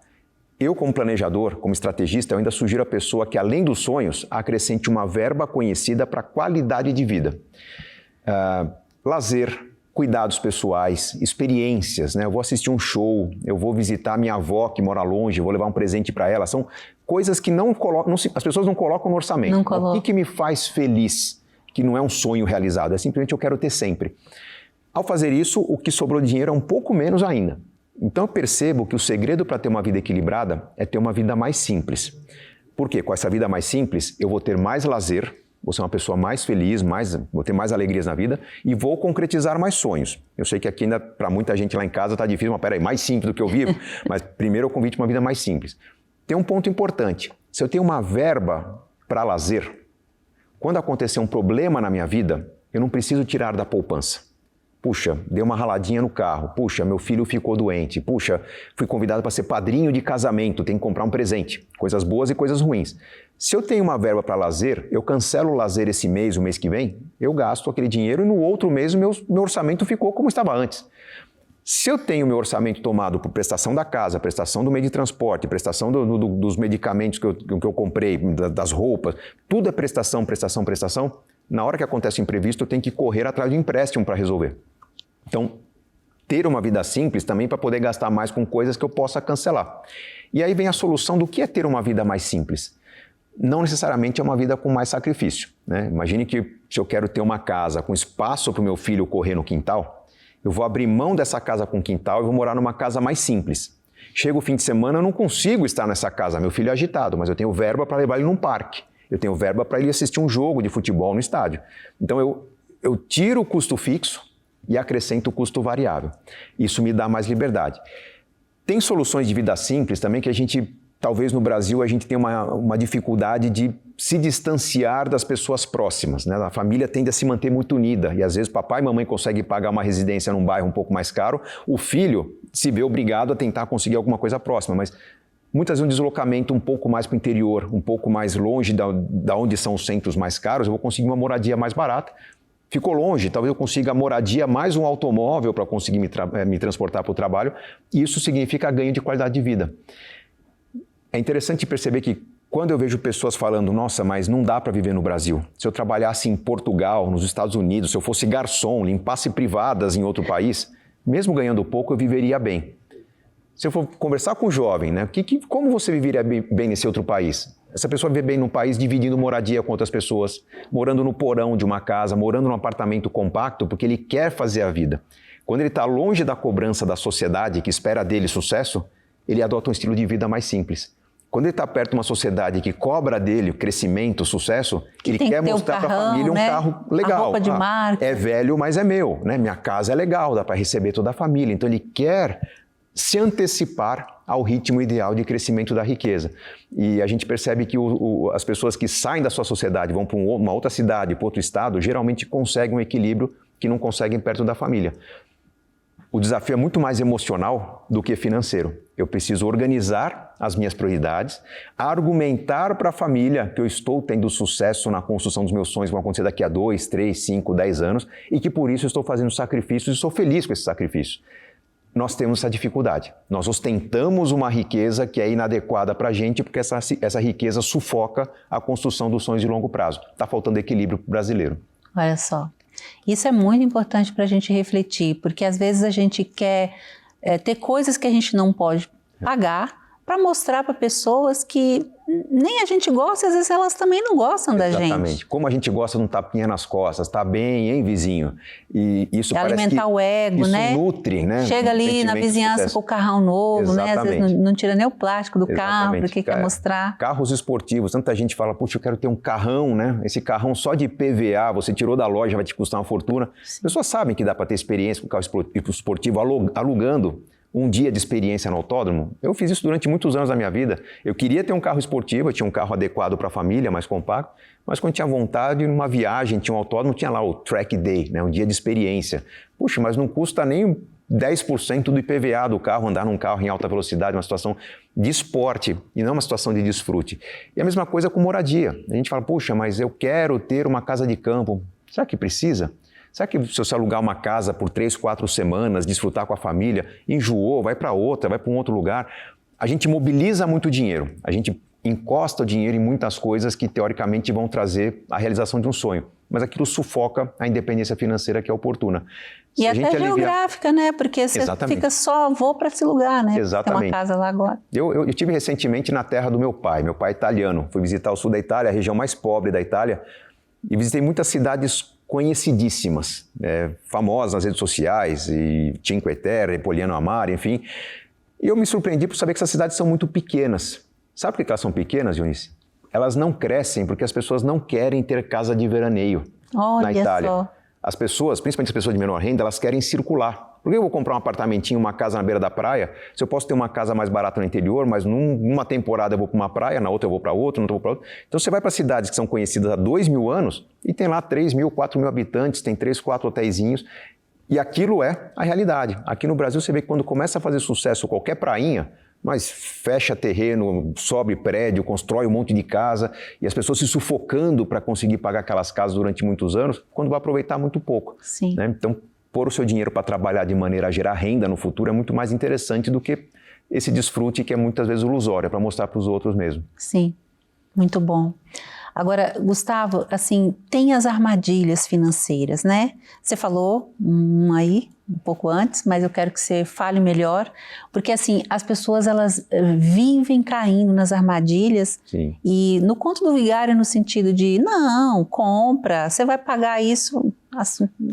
Speaker 2: Eu, como planejador, como estrategista, eu ainda sugiro à pessoa que, além dos sonhos, acrescente uma verba conhecida para qualidade de vida. Lazer, cuidados pessoais, experiências, né? Eu vou assistir um show, eu vou visitar minha avó que mora longe, eu vou levar um presente para ela. São coisas que as pessoas não colocam no orçamento. O que me faz feliz, que não é um sonho realizado, é simplesmente eu quero ter sempre. Ao fazer isso, o que sobrou de dinheiro é um pouco menos ainda. Então eu percebo que o segredo para ter uma vida equilibrada é ter uma vida mais simples. Por quê? Com essa vida mais simples, eu vou ter mais lazer, vou ser uma pessoa mais feliz, vou ter mais alegrias na vida e vou concretizar mais sonhos. Eu sei que aqui ainda, para muita gente lá em casa, está difícil, mas peraí, mais simples do que eu vivo, mas primeiro eu convite uma vida mais simples. Tem um ponto importante. Se eu tenho uma verba para lazer, quando acontecer um problema na minha vida, eu não preciso tirar da poupança. Puxa, deu uma raladinha no carro. Puxa, meu filho ficou doente. Puxa, fui convidado para ser padrinho de casamento, tenho que comprar um presente. Coisas boas e coisas ruins. Se eu tenho uma verba para lazer, eu cancelo o lazer esse mês, o mês que vem, eu gasto aquele dinheiro e no outro mês meu orçamento ficou como estava antes. Se eu tenho meu orçamento tomado por prestação da casa, prestação do meio de transporte, prestação dos medicamentos que eu comprei, das roupas, tudo é prestação, prestação, prestação, na hora que acontece o imprevisto eu tenho que correr atrás de empréstimo para resolver. Então, ter uma vida simples também para poder gastar mais com coisas que eu possa cancelar. E aí vem a solução do que é ter uma vida mais simples. Não necessariamente é uma vida com mais sacrifício, né? Imagine que se eu quero ter uma casa com espaço para o meu filho correr no quintal, eu vou abrir mão dessa casa com quintal e vou morar numa casa mais simples. Chega o fim de semana, eu não consigo estar nessa casa, meu filho é agitado, mas eu tenho verba para levar ele num parque. Eu tenho verba para ele assistir um jogo de futebol no estádio. Então eu tiro o custo fixo e acrescento o custo variável. Isso me dá mais liberdade. Tem soluções de vida simples também que a gente, talvez no Brasil, a gente tem uma dificuldade de se distanciar das pessoas próximas, né? A família tende a se manter muito unida e às vezes papai e mamãe conseguem pagar uma residência num bairro um pouco mais caro, o filho se vê obrigado a tentar conseguir alguma coisa próxima, mas muitas vezes um deslocamento um pouco mais para o interior, um pouco mais longe da onde são os centros mais caros, eu vou conseguir uma moradia mais barata. Ficou longe, talvez eu consiga moradia mais um automóvel para conseguir me transportar para o trabalho, e isso significa ganho de qualidade de vida. É interessante perceber que quando eu vejo pessoas falando, nossa, mas não dá para viver no Brasil. Se eu trabalhasse em Portugal, nos Estados Unidos, se eu fosse garçom, limpasse privadas em outro país, mesmo ganhando pouco, eu viveria bem. Se eu for conversar com um jovem, né, como você viveria bem nesse outro país? Essa pessoa vive bem num país dividindo moradia com outras pessoas, morando no porão de uma casa, morando num apartamento compacto, porque ele quer fazer a vida. Quando ele está longe da cobrança da sociedade que espera dele sucesso, ele adota um estilo de vida mais simples. Quando ele está perto de uma sociedade que cobra dele crescimento, sucesso, ele quer mostrar para a família um carro legal.
Speaker 1: A roupa de marca.
Speaker 2: É velho, mas é meu, né? Minha casa é legal, dá para receber toda a família. Então ele quer se antecipar ao ritmo ideal de crescimento da riqueza. E a gente percebe que as pessoas que saem da sua sociedade, vão para uma outra cidade, para outro estado, geralmente conseguem um equilíbrio que não conseguem perto da família. O desafio é muito mais emocional do que financeiro. Eu preciso organizar as minhas prioridades, argumentar para a família que eu estou tendo sucesso na construção dos meus sonhos que vão acontecer daqui a 2, 3, 5, 10 anos e que por isso eu estou fazendo sacrifícios e sou feliz com esses sacrifícios. Nós temos essa dificuldade. Nós ostentamos uma riqueza que é inadequada para a gente porque essa riqueza sufoca a construção dos sonhos de longo prazo. Está faltando equilíbrio brasileiro.
Speaker 1: Olha só. Isso é muito importante para a gente refletir, porque às vezes a gente quer ter coisas que a gente não pode pagar para mostrar para pessoas que nem a gente gosta, às vezes elas também não gostam da gente.
Speaker 2: Exatamente. Como a gente gosta de um tapinha nas costas, tá bem, hein, vizinho? E isso
Speaker 1: é
Speaker 2: parece
Speaker 1: alimentar
Speaker 2: que
Speaker 1: o ego,
Speaker 2: isso
Speaker 1: né?
Speaker 2: nutre, né?
Speaker 1: Chega ali na vizinhança com o carrão novo, né? Às vezes não tira nem o plástico do carro, porque quer mostrar.
Speaker 2: Carros esportivos, tanta gente fala, puxa, eu quero ter um carrão, né? Esse carrão só de PVA, você tirou da loja, vai te custar uma fortuna. As pessoas sabem que dá para ter experiência com o carro esportivo alugando um dia de experiência no autódromo. Eu fiz isso durante muitos anos da minha vida. Eu queria ter um carro esportivo, eu tinha um carro adequado para a família, mais compacto, mas quando tinha vontade, numa viagem, tinha um autódromo, tinha lá o track day, né, um dia de experiência. Puxa, mas não custa nem 10% do IPVA do carro, andar num carro em alta velocidade, uma situação de esporte e não uma situação de desfrute. E a mesma coisa com moradia. A gente fala, puxa, mas eu quero ter uma casa de campo. Será que precisa? Será que se você alugar uma casa por 3, 4 semanas, desfrutar com a família, enjoou, vai para outra, vai para um outro lugar? A gente mobiliza muito dinheiro, a gente encosta o dinheiro em muitas coisas que teoricamente vão trazer a realização de um sonho, mas aquilo sufoca a independência financeira que é oportuna.
Speaker 1: E até geográfica, né? Porque você fica só, vou para esse lugar, né?
Speaker 2: Exatamente.
Speaker 1: Tem uma casa lá agora.
Speaker 2: Eu estive recentemente na terra do meu pai é italiano, fui visitar o sul da Itália, a região mais pobre da Itália, e visitei muitas cidades conhecidíssimas, famosas nas redes sociais, e Cinque Terre, Poliano a Mare, enfim. E eu me surpreendi por saber que essas cidades são muito pequenas. Sabe por que elas são pequenas, Eunice? Elas não crescem porque as pessoas não querem ter casa de veraneio na Itália.
Speaker 1: Só.
Speaker 2: As pessoas, principalmente as pessoas de menor renda, elas querem circular. Por que eu vou comprar um apartamentinho, uma casa na beira da praia, se eu posso ter uma casa mais barata no interior, mas numa temporada eu vou para uma praia, na outra eu vou para outra, na outra eu vou para outra. Então você vai para cidades que são conhecidas há 2.000 anos e tem lá 3.000, 4.000 habitantes, tem 3, 4 hotéisinhos. E aquilo é a realidade. Aqui no Brasil você vê que quando começa a fazer sucesso qualquer prainha, mas fecha terreno, sobe prédio, constrói um monte de casa e as pessoas se sufocando para conseguir pagar aquelas casas durante muitos anos, quando vai aproveitar muito pouco.
Speaker 1: Sim.
Speaker 2: Né? Então, pôr o seu dinheiro para trabalhar de maneira a gerar renda no futuro é muito mais interessante do que esse desfrute que é muitas vezes ilusório, é para mostrar para os outros mesmo.
Speaker 1: Sim, muito bom. Agora, Gustavo, assim, tem as armadilhas financeiras, né? Você falou aí um pouco antes, mas eu quero que você fale melhor, porque assim, as pessoas elas vivem caindo nas armadilhas.
Speaker 2: Sim.
Speaker 1: E no conto do vigário no sentido de, não, compra, você vai pagar isso a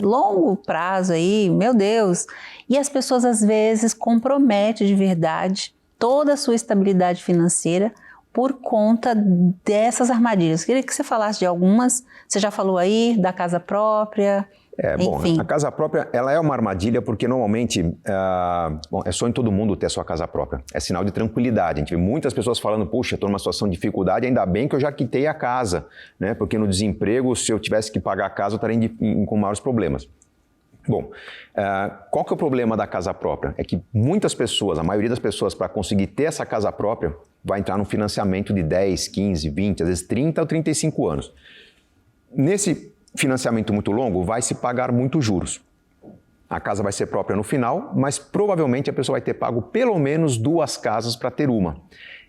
Speaker 1: longo prazo aí, meu Deus. E as pessoas às vezes comprometem de verdade toda a sua estabilidade financeira por conta dessas armadilhas. Queria que você falasse de algumas. Você já falou aí da casa própria.
Speaker 2: Bom, a casa própria ela é uma armadilha porque normalmente é sonho de todo mundo ter a sua casa própria. É sinal de tranquilidade. A gente vê muitas pessoas falando, puxa, estou numa situação de dificuldade, ainda bem que eu já quitei a casa, né? Porque no desemprego, se eu tivesse que pagar a casa, eu estaria com maiores problemas. Bom, qual que é o problema da casa própria? É que muitas pessoas, a maioria das pessoas, para conseguir ter essa casa própria, vai entrar num financiamento de 10, 15, 20, às vezes 30 ou 35 anos. Nesse financiamento muito longo, vai se pagar muitos juros. A casa vai ser própria no final, mas provavelmente a pessoa vai ter pago pelo menos 2 casas para ter uma.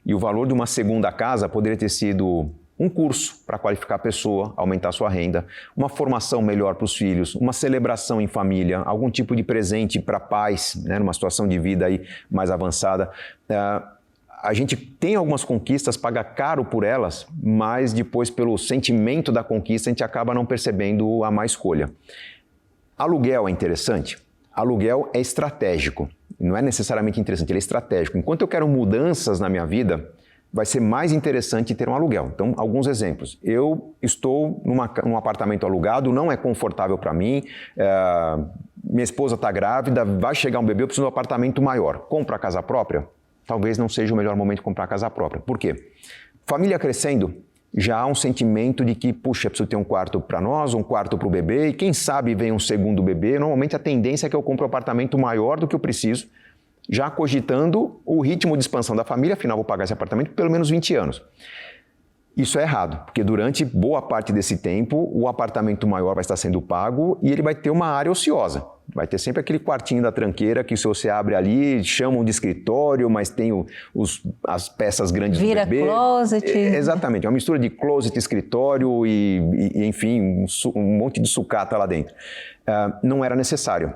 Speaker 2: E o valor de uma segunda casa poderia ter sido um curso para qualificar a pessoa, aumentar a sua renda, uma formação melhor para os filhos, uma celebração em família, algum tipo de presente para pais, né, numa situação de vida aí mais avançada. A gente tem algumas conquistas, paga caro por elas, mas depois, pelo sentimento da conquista, a gente acaba não percebendo a má escolha. Aluguel é interessante? Aluguel é estratégico. Não é necessariamente interessante, ele é estratégico. Enquanto eu quero mudanças na minha vida, vai ser mais interessante ter um aluguel. Então, alguns exemplos. Eu estou num apartamento alugado, não é confortável para mim, minha esposa está grávida, vai chegar um bebê, eu preciso de um apartamento maior. Compra a casa própria? Talvez não seja o melhor momento de comprar a casa própria. Por quê? Família crescendo, já há um sentimento de que, puxa, preciso ter um quarto para nós, um quarto para o bebê, e quem sabe vem um segundo bebê. Normalmente a tendência é que eu compre um apartamento maior do que eu preciso, já cogitando o ritmo de expansão da família, afinal vou pagar esse apartamento por pelo menos 20 anos. Isso é errado, porque durante boa parte desse tempo o apartamento maior vai estar sendo pago e ele vai ter uma área ociosa. Vai ter sempre aquele quartinho da tranqueira que se você abre ali, chamam de escritório, mas tem as peças grandes do bebê.
Speaker 1: Vira closet.
Speaker 2: Exatamente, uma mistura de closet, escritório e enfim, um monte de sucata lá dentro. Não era necessário.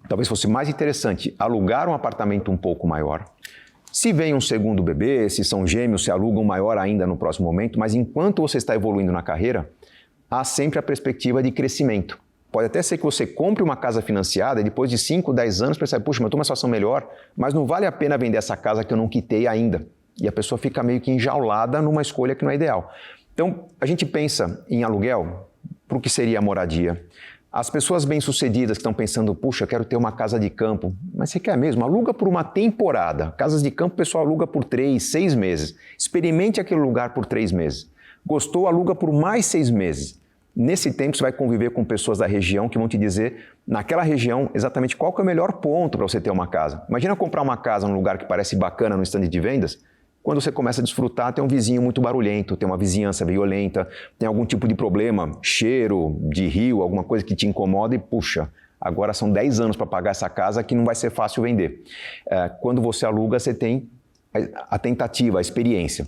Speaker 2: Talvez fosse mais interessante alugar um apartamento um pouco maior. Se vem um segundo bebê, se são gêmeos, se alugam maior ainda no próximo momento, mas enquanto você está evoluindo na carreira, há sempre a perspectiva de crescimento. Pode até ser que você compre uma casa financiada e depois de 5, 10 anos percebe, puxa, mas eu estou numa situação melhor, mas não vale a pena vender essa casa que eu não quitei ainda. E a pessoa fica meio que enjaulada numa escolha que não é ideal. Então, a gente pensa em aluguel para o que seria a moradia. As pessoas bem-sucedidas que estão pensando, puxa, eu quero ter uma casa de campo. Mas você quer mesmo? Aluga por uma temporada. Casas de campo o pessoal aluga por 3, 6 meses. Experimente aquele lugar por 3 meses. Gostou? Aluga por mais 6 meses. Nesse tempo você vai conviver com pessoas da região que vão te dizer, naquela região, exatamente qual que é o melhor ponto para você ter uma casa. Imagina comprar uma casa num lugar que parece bacana no stand de vendas. Quando você começa a desfrutar, tem um vizinho muito barulhento, tem uma vizinhança violenta, tem algum tipo de problema, cheiro de rio, alguma coisa que te incomoda e, puxa, agora são 10 anos para pagar essa casa que não vai ser fácil vender. Quando você aluga, você tem a tentativa, a experiência.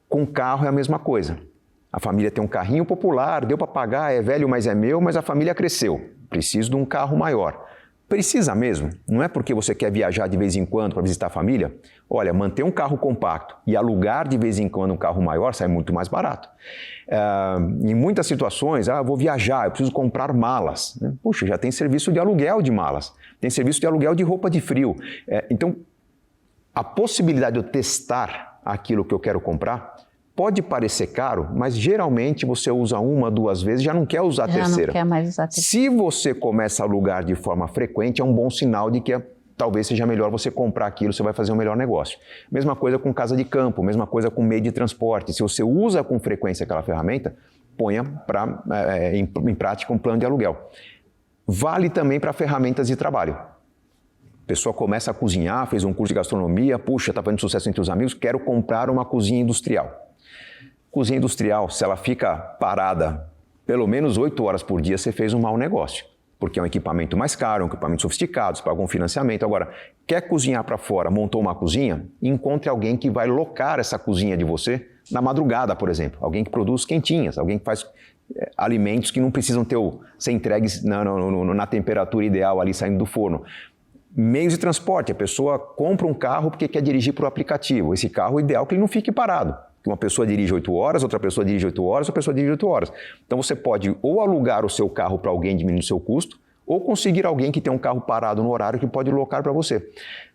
Speaker 2: Com carro é a mesma coisa. A família tem um carrinho popular, deu para pagar, é velho, mas é meu, mas a família cresceu. Preciso de um carro maior. Precisa mesmo? Não é porque você quer viajar de vez em quando para visitar a família? Olha, manter um carro compacto e alugar de vez em quando um carro maior sai muito mais barato. Em muitas situações, vou viajar, eu preciso comprar malas. Puxa, já tem serviço de aluguel de malas, tem serviço de aluguel de roupa de frio. Então, a possibilidade de eu testar aquilo que eu quero comprar pode parecer caro, mas geralmente você usa 1, 2 vezes e já não quer usar a terceira.
Speaker 1: Já não quer mais usar a terceira.
Speaker 2: Se você começa a alugar de forma frequente, é um bom sinal de que talvez seja melhor você comprar aquilo, você vai fazer um melhor negócio. Mesma coisa com casa de campo, mesma coisa com meio de transporte. Se você usa com frequência aquela ferramenta, ponha em prática um plano de aluguel. Vale também para ferramentas de trabalho. A pessoa começa a cozinhar, fez um curso de gastronomia, puxa, está fazendo sucesso entre os amigos, quero comprar uma cozinha industrial. Cozinha industrial, se ela fica parada pelo menos 8 horas por dia, você fez um mau negócio. Porque é um equipamento mais caro, um equipamento sofisticado, você pagou um financiamento. Agora, quer cozinhar para fora, montou uma cozinha? Encontre alguém que vai locar essa cozinha de você na madrugada, por exemplo. Alguém que produz quentinhas, alguém que faz alimentos que não precisam ser entregues na temperatura ideal ali saindo do forno. Meios de transporte, a pessoa compra um carro porque quer dirigir por aplicativo. Esse carro é ideal que ele não fique parado. Uma pessoa dirige 8 horas, outra pessoa dirige 8 horas, outra pessoa dirige 8 horas. Então você pode ou alugar o seu carro para alguém diminuindo o seu custo, ou conseguir alguém que tem um carro parado no horário que pode locar para você.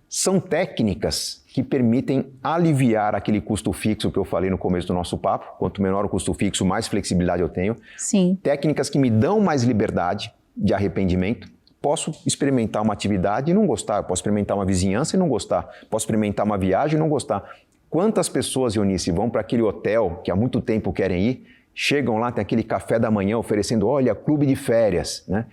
Speaker 2: São técnicas que permitem aliviar aquele custo fixo que eu falei no começo do nosso papo. Quanto menor o custo fixo, mais flexibilidade eu tenho.
Speaker 1: Sim.
Speaker 2: Técnicas que me dão mais liberdade de arrependimento. Posso experimentar uma atividade e não gostar, posso experimentar uma vizinhança e não gostar, posso experimentar uma viagem e não gostar. Quantas pessoas, Eunice, vão para aquele hotel que há muito tempo querem ir, chegam lá, tem aquele café da manhã oferecendo, olha, clube de férias, né?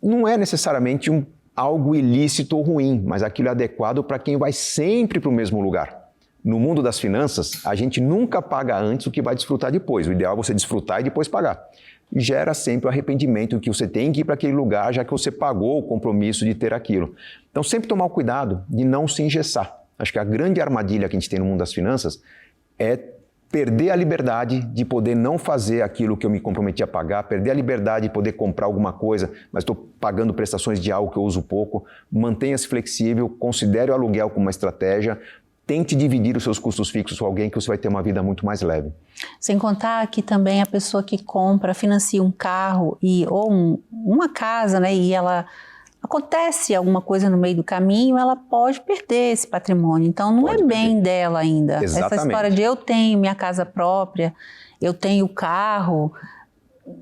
Speaker 2: Não é necessariamente algo ilícito ou ruim, mas aquilo é adequado para quem vai sempre para o mesmo lugar. No mundo das finanças, a gente nunca paga antes o que vai desfrutar depois. O ideal é você desfrutar e depois pagar. E gera sempre o arrependimento que você tem que ir para aquele lugar, já que você pagou o compromisso de ter aquilo. Então, sempre tomar o cuidado de não se engessar. Acho que a grande armadilha que a gente tem no mundo das finanças é perder a liberdade de poder não fazer aquilo que eu me comprometi a pagar, perder a liberdade de poder comprar alguma coisa, mas estou pagando prestações de algo que eu uso pouco. Mantenha-se flexível, considere o aluguel como uma estratégia, tente dividir os seus custos fixos com alguém que você vai ter uma vida muito mais leve.
Speaker 1: Sem contar que também a pessoa que compra, financia um carro ou uma casa, né, e ela... acontece alguma coisa no meio do caminho, ela pode perder esse patrimônio. Então, não é bem dela ainda.
Speaker 2: Exatamente.
Speaker 1: Essa história de eu tenho minha casa própria, eu tenho carro,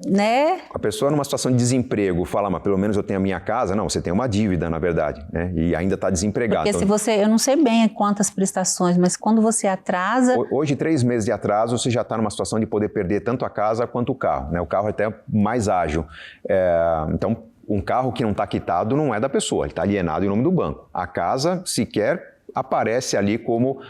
Speaker 1: né?
Speaker 2: A pessoa numa situação de desemprego fala, mas pelo menos eu tenho a minha casa. Não, você tem uma dívida, na verdade, né? E ainda está desempregado.
Speaker 1: Porque se você, eu não sei bem quantas prestações, mas quando você atrasa...
Speaker 2: Hoje, 3 meses de atraso, você já está numa situação de poder perder tanto a casa quanto o carro, né? O carro é até mais ágil. Então, um carro que não está quitado não é da pessoa, ele está alienado em nome do banco. A casa sequer aparece ali como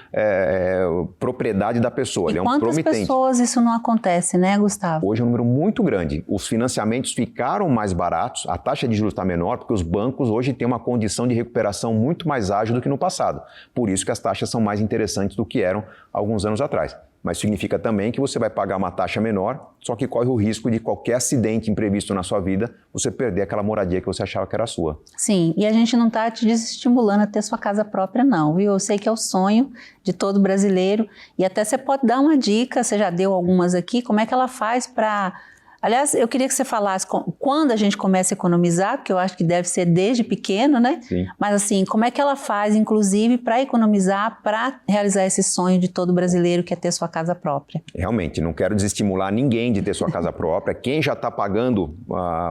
Speaker 2: propriedade da pessoa, ele é um promitente.
Speaker 1: Quantas pessoas isso não acontece, né, Gustavo?
Speaker 2: Hoje é um número muito grande. Os financiamentos ficaram mais baratos, a taxa de juros está menor, porque os bancos hoje têm uma condição de recuperação muito mais ágil do que no passado. Por isso que as taxas são mais interessantes do que eram alguns anos atrás. Mas significa também que você vai pagar uma taxa menor, só que corre o risco de qualquer acidente imprevisto na sua vida, você perder aquela moradia que você achava que era sua.
Speaker 1: Sim, e a gente não está te desestimulando a ter sua casa própria não, viu? Eu sei que é o sonho de todo brasileiro e até você pode dar uma dica, você já deu algumas aqui, como é que ela faz para... Aliás, eu queria que você falasse quando a gente começa a economizar, porque eu acho que deve ser desde pequeno, né?
Speaker 2: Sim.
Speaker 1: Mas assim, como é que ela faz, inclusive, para economizar, para realizar esse sonho de todo brasileiro que é ter sua casa própria?
Speaker 2: Realmente, não quero desestimular ninguém de ter sua casa própria. Quem já está pagando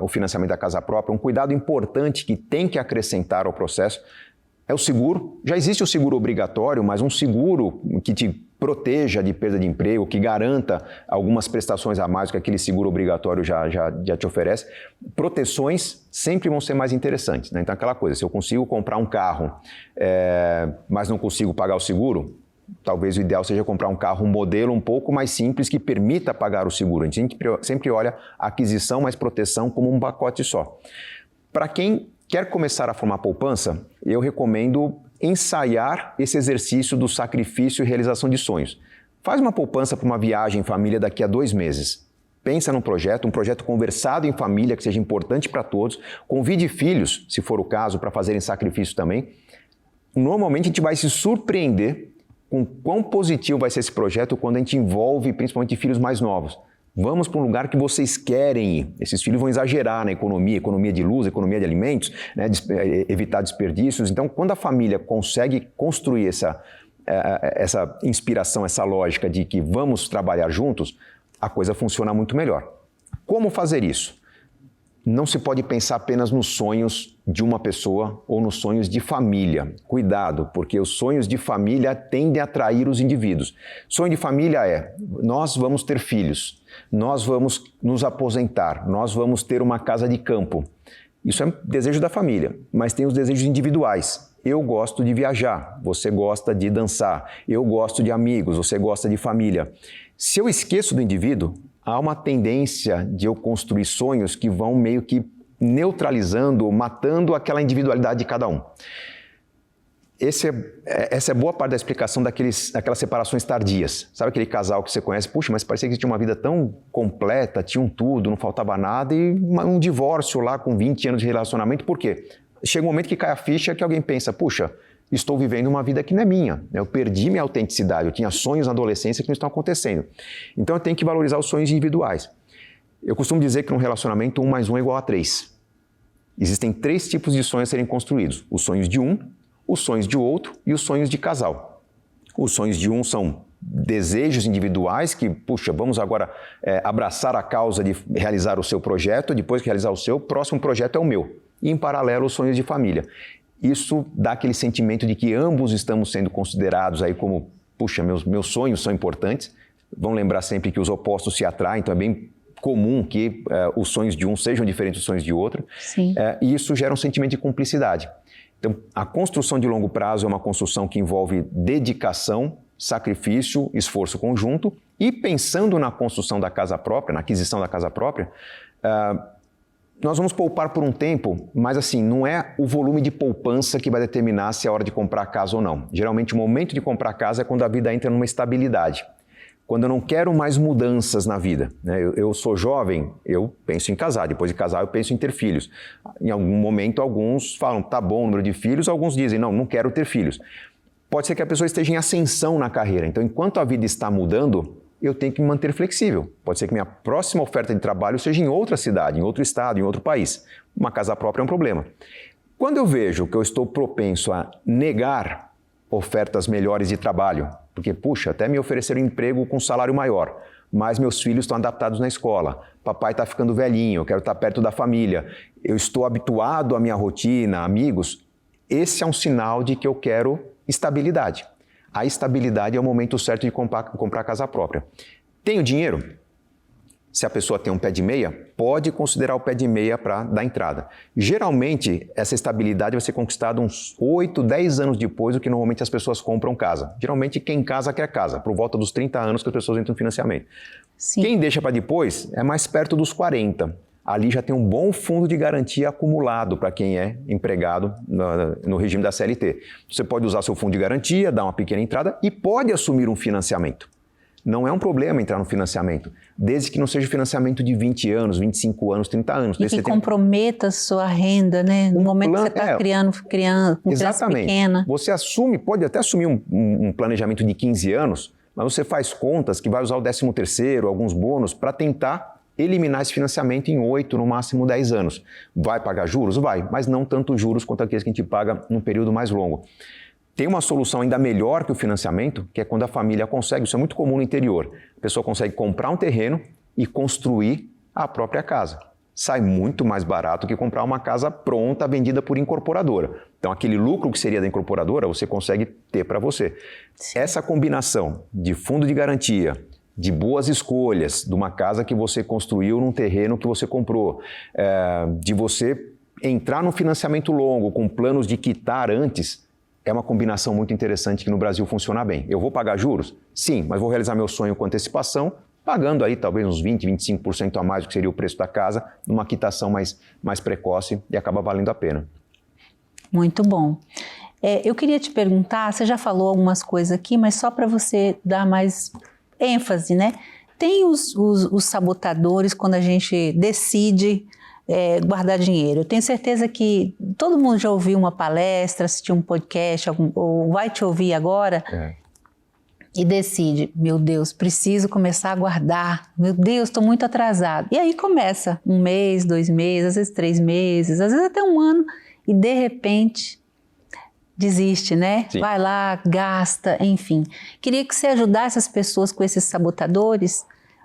Speaker 2: o financiamento da casa própria, um cuidado importante que tem que acrescentar ao processo é o seguro. Já existe o seguro obrigatório, mas um seguro que te proteja de perda de emprego, que garanta algumas prestações a mais que aquele seguro obrigatório já te oferece. Proteções sempre vão ser mais interessantes, né? Então, aquela coisa, se eu consigo comprar um carro, mas não consigo pagar o seguro, talvez o ideal seja comprar um carro, um modelo um pouco mais simples que permita pagar o seguro. A gente sempre olha a aquisição mais proteção como um pacote só. Para quem quer começar a formar poupança, eu recomendo ensaiar esse exercício do sacrifício e realização de sonhos. Faz uma poupança para uma viagem em família daqui a 2 meses. Pensa num projeto, um projeto conversado em família que seja importante para todos. Convide filhos, se for o caso, para fazerem sacrifício também. Normalmente a gente vai se surpreender com quão positivo vai ser esse projeto quando a gente envolve principalmente filhos mais novos. Vamos para um lugar que vocês querem ir. Esses filhos vão exagerar na economia de luz, economia de alimentos, né, evitar desperdícios. Então, quando a família consegue construir essa inspiração, essa lógica de que vamos trabalhar juntos, a coisa funciona muito melhor. Como fazer isso? Não se pode pensar apenas nos sonhos de uma pessoa ou nos sonhos de família. Cuidado, porque os sonhos de família tendem a atrair os indivíduos. Sonho de família é, nós vamos ter filhos, nós vamos nos aposentar, nós vamos ter uma casa de campo. Isso é desejo da família, mas tem os desejos individuais. Eu gosto de viajar, você gosta de dançar, eu gosto de amigos, você gosta de família. Se eu esqueço do indivíduo, há uma tendência de eu construir sonhos que vão meio que neutralizando, matando aquela individualidade de cada um. Essa é boa parte da explicação daquelas separações tardias. Sabe aquele casal que você conhece? Puxa, mas parecia que tinha uma vida tão completa, tinham tudo, não faltava nada, e um divórcio lá com 20 anos de relacionamento. Por quê? Chega um momento que cai a ficha que alguém pensa, puxa, estou vivendo uma vida que não é minha, eu perdi minha autenticidade, eu tinha sonhos na adolescência que não estão acontecendo. Então eu tenho que valorizar os sonhos individuais. Eu costumo dizer que num relacionamento 1 mais 1 é igual a 3. Existem 3 tipos de sonhos a serem construídos. Os sonhos de um, os sonhos de outro e os sonhos de casal. Os sonhos de um são desejos individuais que, puxa, vamos agora abraçar a causa de realizar o seu projeto, depois que realizar o seu, o próximo projeto é o meu. E em paralelo os sonhos de família. Isso dá aquele sentimento de que ambos estamos sendo considerados aí como, puxa, meus sonhos são importantes. Vão lembrar sempre que os opostos se atraem, então é bem comum que os sonhos de um sejam diferentes dos sonhos de outro.
Speaker 1: Sim.
Speaker 2: E isso gera um sentimento de cumplicidade. Então, a construção de longo prazo é uma construção que envolve dedicação, sacrifício, esforço conjunto. E pensando na construção da casa própria, na aquisição da casa própria, nós vamos poupar por um tempo, mas assim, não é o volume de poupança que vai determinar se é a hora de comprar a casa ou não. Geralmente o momento de comprar a casa é quando a vida entra numa estabilidade. Quando eu não quero mais mudanças na vida, né? Eu sou jovem, eu penso em casar, depois de casar eu penso em ter filhos. Em algum momento alguns falam, tá bom o número de filhos, alguns dizem, não quero ter filhos. Pode ser que a pessoa esteja em ascensão na carreira, então enquanto a vida está mudando, eu tenho que me manter flexível. Pode ser que minha próxima oferta de trabalho seja em outra cidade, em outro estado, em outro país. Uma casa própria é um problema. Quando eu vejo que eu estou propenso a negar ofertas melhores de trabalho, porque, puxa, até me ofereceram um emprego com salário maior, mas meus filhos estão adaptados na escola. Papai está ficando velhinho, eu quero estar perto da família. Eu estou habituado à minha rotina, amigos. Esse é um sinal de que eu quero estabilidade. A estabilidade é o momento certo de comprar casa própria. Tenho dinheiro? Se a pessoa tem um pé de meia, pode considerar o pé de meia para dar entrada. Geralmente, essa estabilidade vai ser conquistada uns 8, 10 anos depois do que normalmente as pessoas compram casa. Geralmente, quem casa quer casa, por volta dos 30 anos que as pessoas entram no financiamento.
Speaker 1: Sim.
Speaker 2: Quem deixa para depois é mais perto dos 40. Ali já tem um bom fundo de garantia acumulado para quem é empregado no regime da CLT. Você pode usar seu fundo de garantia, dar uma pequena entrada e pode assumir um financiamento. Não é um problema entrar no financiamento, desde que não seja financiamento de 20 anos, 25 anos, 30 anos.
Speaker 1: E que comprometa a sua renda, né? No momento que você está criando com criança pequena.
Speaker 2: Você assume, pode até assumir um planejamento de 15 anos, mas você faz contas que vai usar o 13º, alguns bônus, para tentar eliminar esse financiamento em 8, no máximo 10 anos. Vai pagar juros? Vai, mas não tanto juros quanto aqueles que a gente paga num período mais longo. Tem uma solução ainda melhor que o financiamento, que é quando a família consegue, isso é muito comum no interior, a pessoa consegue comprar um terreno e construir a própria casa. Sai muito mais barato que comprar uma casa pronta, vendida por incorporadora. Então, aquele lucro que seria da incorporadora, você consegue ter para você. Sim. Essa combinação de fundo de garantia, de boas escolhas, de uma casa que você construiu num terreno que você comprou, de você entrar num financiamento longo com planos de quitar antes, é uma combinação muito interessante que no Brasil funciona bem. Eu vou pagar juros? Sim, mas vou realizar meu sonho com antecipação, pagando aí talvez uns 20%, 25% a mais do que seria o preço da casa, numa quitação mais precoce e acaba valendo a pena.
Speaker 1: Muito bom. Eu queria te perguntar, você já falou algumas coisas aqui, mas só para você dar mais ênfase, né? Tem os sabotadores quando a gente decide guardar dinheiro. Eu tenho certeza que todo mundo já ouviu uma palestra, assistiu um podcast, ou vai te ouvir agora e decide, meu Deus, preciso começar a guardar, meu Deus, estou muito atrasado. E aí começa 1 mês, 2 meses, às vezes 3 meses, às vezes até 1 ano, e de repente desiste, né?
Speaker 2: Sim.
Speaker 1: Vai lá, gasta, enfim. Queria que você ajudasse as pessoas com esses sabotadores,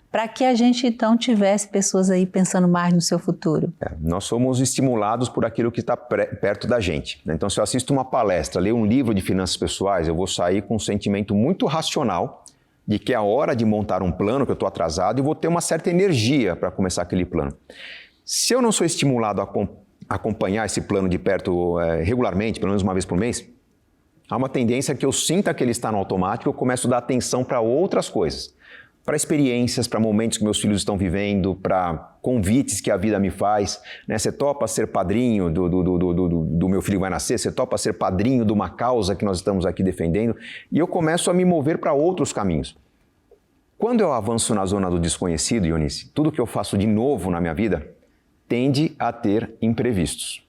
Speaker 1: para que a gente, então, tivesse pessoas aí pensando mais no seu futuro.
Speaker 2: Nós somos estimulados por aquilo que está perto da gente. Então, se eu assisto uma palestra, leio um livro de finanças pessoais, eu vou sair com um sentimento muito racional de que é a hora de montar um plano, que eu estou atrasado, e vou ter uma certa energia para começar aquele plano. Se eu não sou estimulado a acompanhar esse plano de perto regularmente, pelo menos uma vez por mês, há uma tendência que eu sinta que ele está no automático, eu começo a dar atenção para outras coisas. Para experiências, para momentos que meus filhos estão vivendo, para convites que a vida me faz. Né? Você topa ser padrinho do meu filho que vai nascer, você topa ser padrinho de uma causa que nós estamos aqui defendendo, e eu começo a me mover para outros caminhos. Quando eu avanço na zona do desconhecido, Eunice, tudo que eu faço de novo na minha vida tende a ter imprevistos.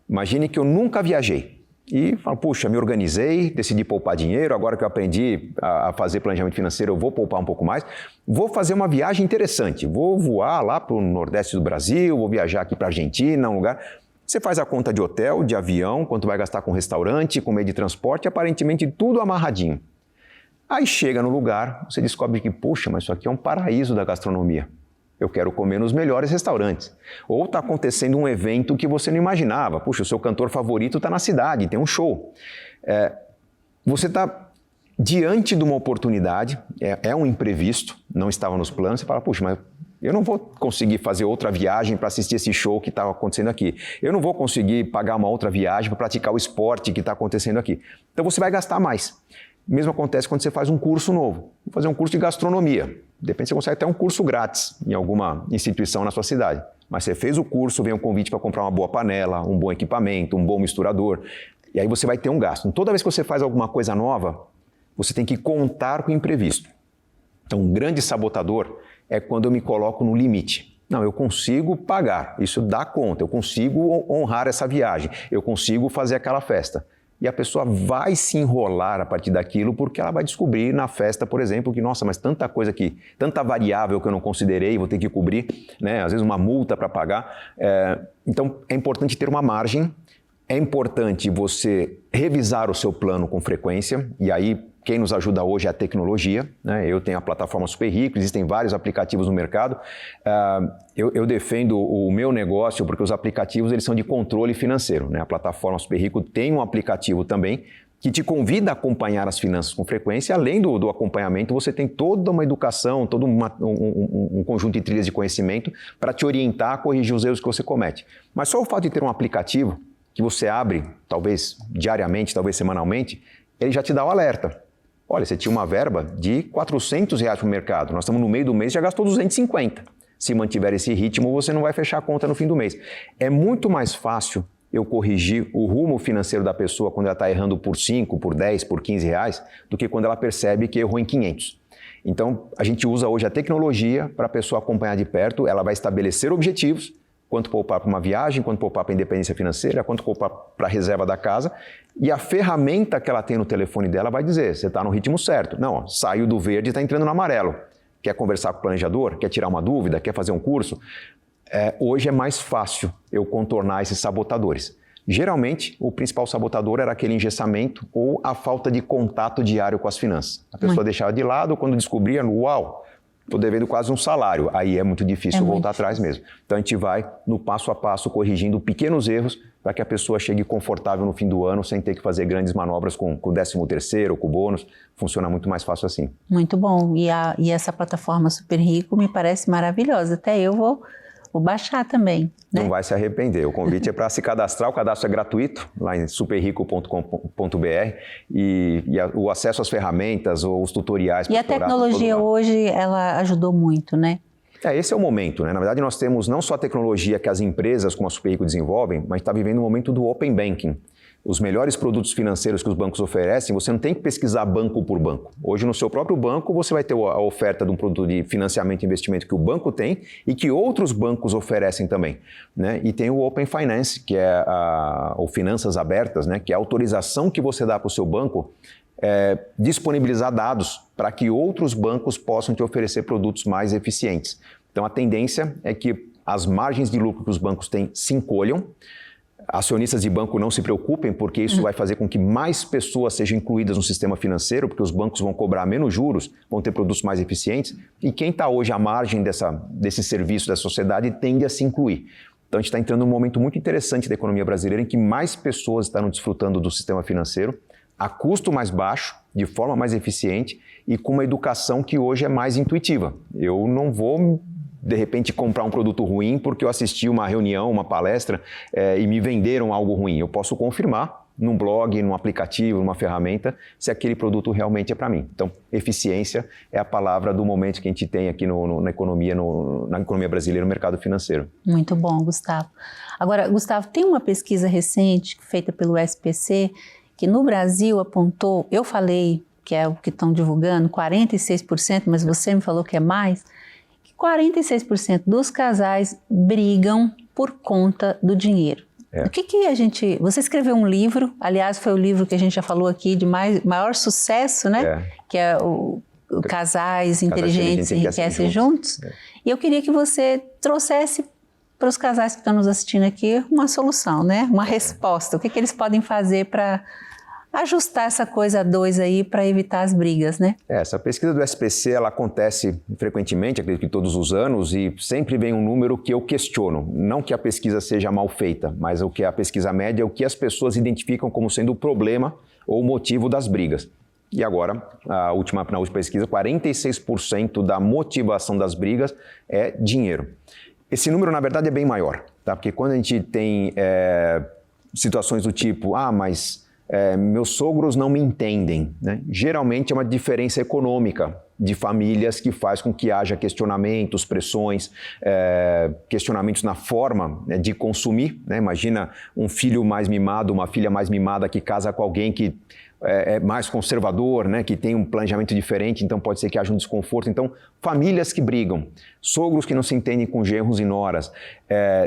Speaker 2: Imagine que eu nunca viajei. E falo, puxa, me organizei, decidi poupar dinheiro, agora que eu aprendi a fazer planejamento financeiro, eu vou poupar um pouco mais. Vou fazer uma viagem interessante, vou voar lá para o Nordeste do Brasil, vou viajar aqui para a Argentina, um lugar. Você faz a conta de hotel, de avião, quanto vai gastar com restaurante, com meio de transporte, aparentemente tudo amarradinho. Aí chega no lugar, você descobre que, puxa, mas isso aqui é um paraíso da gastronomia. Eu quero comer nos melhores restaurantes. Ou está acontecendo um evento que você não imaginava. Puxa, o seu cantor favorito está na cidade, tem um show. Você está diante de uma oportunidade, é um imprevisto, não estava nos planos, você fala, puxa, mas eu não vou conseguir fazer outra viagem para assistir esse show que está acontecendo aqui. Eu não vou conseguir pagar uma outra viagem para praticar o esporte que está acontecendo aqui. Então você vai gastar mais. O mesmo acontece quando você faz um curso novo. Vou fazer um curso de gastronomia. De repente você consegue até um curso grátis em alguma instituição na sua cidade. Mas você fez o curso, vem um convite para comprar uma boa panela, um bom equipamento, um bom misturador. E aí você vai ter um gasto. Então, toda vez que você faz alguma coisa nova, você tem que contar com o imprevisto. Então, um grande sabotador é quando eu me coloco no limite. Não, eu consigo pagar, isso dá conta, eu consigo honrar essa viagem, eu consigo fazer aquela festa. E a pessoa vai se enrolar a partir daquilo porque ela vai descobrir na festa, por exemplo, que, nossa, mas tanta coisa aqui, tanta variável que eu não considerei, vou ter que cobrir, né? Às vezes uma multa para pagar. Então, é importante ter uma margem, é importante você revisar o seu plano com frequência, e aí quem nos ajuda hoje é a tecnologia, né? Eu tenho a plataforma Super Rico, existem vários aplicativos no mercado. Eu defendo o meu negócio porque os aplicativos eles são de controle financeiro, né? A plataforma Super Rico tem um aplicativo também que te convida a acompanhar as finanças com frequência. Além do acompanhamento, você tem toda uma educação, todo um conjunto de trilhas de conhecimento para te orientar a corrigir os erros que você comete. Mas só o fato de ter um aplicativo que você abre, talvez diariamente, talvez semanalmente, ele já te dá o alerta. Olha, você tinha uma verba de R$400 para o mercado, nós estamos no meio do mês e já gastou 250. Se mantiver esse ritmo, você não vai fechar a conta no fim do mês. É muito mais fácil eu corrigir o rumo financeiro da pessoa quando ela está errando por 5, por 10, por 15 reais, do que quando ela percebe que errou em 500. Então, a gente usa hoje a tecnologia para a pessoa acompanhar de perto, ela vai estabelecer objetivos, quanto poupar para uma viagem, quanto poupar para a independência financeira, quanto poupar para a reserva da casa, e a ferramenta que ela tem no telefone dela vai dizer, você está no ritmo certo. Não, ó, saiu do verde e está entrando no amarelo. Quer conversar com o planejador? Quer tirar uma dúvida? Quer fazer um curso? Hoje é mais fácil eu contornar esses sabotadores. Geralmente, o principal sabotador era aquele engessamento ou a falta de contato diário com as finanças. A pessoa deixava de lado, quando descobria, uau, estou devendo quase um salário. Aí é muito difícil voltar atrás mesmo. Então a gente vai no passo a passo corrigindo pequenos erros para que a pessoa chegue confortável no fim do ano sem ter que fazer grandes manobras com o 13º, com o bônus. Funciona muito mais fácil assim.
Speaker 1: Muito bom. E essa plataforma Super Rico me parece maravilhosa. Até eu vou baixar também. Né?
Speaker 2: Não vai se arrepender. O convite é para se cadastrar. O cadastro é gratuito, lá em superrico.com.br e o acesso às ferramentas ou os tutoriais.
Speaker 1: E a tecnologia hoje, ela ajudou muito, né?
Speaker 2: Esse é o momento, né? Na verdade, nós temos não só a tecnologia que as empresas como a Super Rico desenvolvem, mas está vivendo o momento do Open Banking. Os melhores produtos financeiros que os bancos oferecem, você não tem que pesquisar banco por banco. Hoje, no seu próprio banco, você vai ter a oferta de um produto de financiamento e investimento que o banco tem e que outros bancos oferecem também, né? E tem o Open Finance, que é o Finanças Abertas, né? Que é a autorização que você dá para o seu banco disponibilizar dados para que outros bancos possam te oferecer produtos mais eficientes. Então, a tendência é que as margens de lucro que os bancos têm se encolham. Acionistas de banco não se preocupem, porque isso vai fazer com que mais pessoas sejam incluídas no sistema financeiro, porque os bancos vão cobrar menos juros, vão ter produtos mais eficientes, e quem está hoje à margem desse serviço da sociedade tende a se incluir. Então a gente está entrando num momento muito interessante da economia brasileira, em que mais pessoas estão desfrutando do sistema financeiro, a custo mais baixo, de forma mais eficiente e com uma educação que hoje é mais intuitiva. Eu não vou de repente comprar um produto ruim porque eu assisti uma reunião, uma palestra e me venderam algo ruim. Eu posso confirmar num blog, num aplicativo, numa ferramenta, se aquele produto realmente é para mim. Então, eficiência é a palavra do momento que a gente tem aqui na economia brasileira, no mercado financeiro.
Speaker 1: Muito bom, Gustavo. Agora, Gustavo, tem uma pesquisa recente feita pelo SPC que no Brasil apontou, eu falei que é o que estão divulgando, 46%, mas você me falou que é mais, 46% dos casais brigam por conta do dinheiro. O que a gente... Você escreveu um livro, aliás, foi o livro que a gente já falou aqui de maior sucesso, né? Que é o Casais Inteligentes Enriquecem Juntos. E eu queria que você trouxesse para os casais que estão nos assistindo aqui uma solução, né? Uma resposta. O que eles podem fazer para ajustar essa coisa a dois aí para evitar as brigas, né?
Speaker 2: Essa pesquisa do SPC, ela acontece frequentemente, acredito que todos os anos, e sempre vem um número que eu questiono. Não que a pesquisa seja mal feita, mas o que a pesquisa média é o que as pessoas identificam como sendo o problema ou o motivo das brigas. E agora, na última pesquisa, 46% da motivação das brigas é dinheiro. Esse número, na verdade, é bem maior, tá? Porque quando a gente tem situações do tipo, mas meus sogros não me entendem, né? Geralmente é uma diferença econômica de famílias que faz com que haja questionamentos, pressões, questionamentos na forma de consumir, né? Imagina um filho mais mimado, uma filha mais mimada que casa com alguém que é mais conservador, né? Que tem um planejamento diferente, então pode ser que haja um desconforto. Então, famílias que brigam, sogros que não se entendem com genros e noras,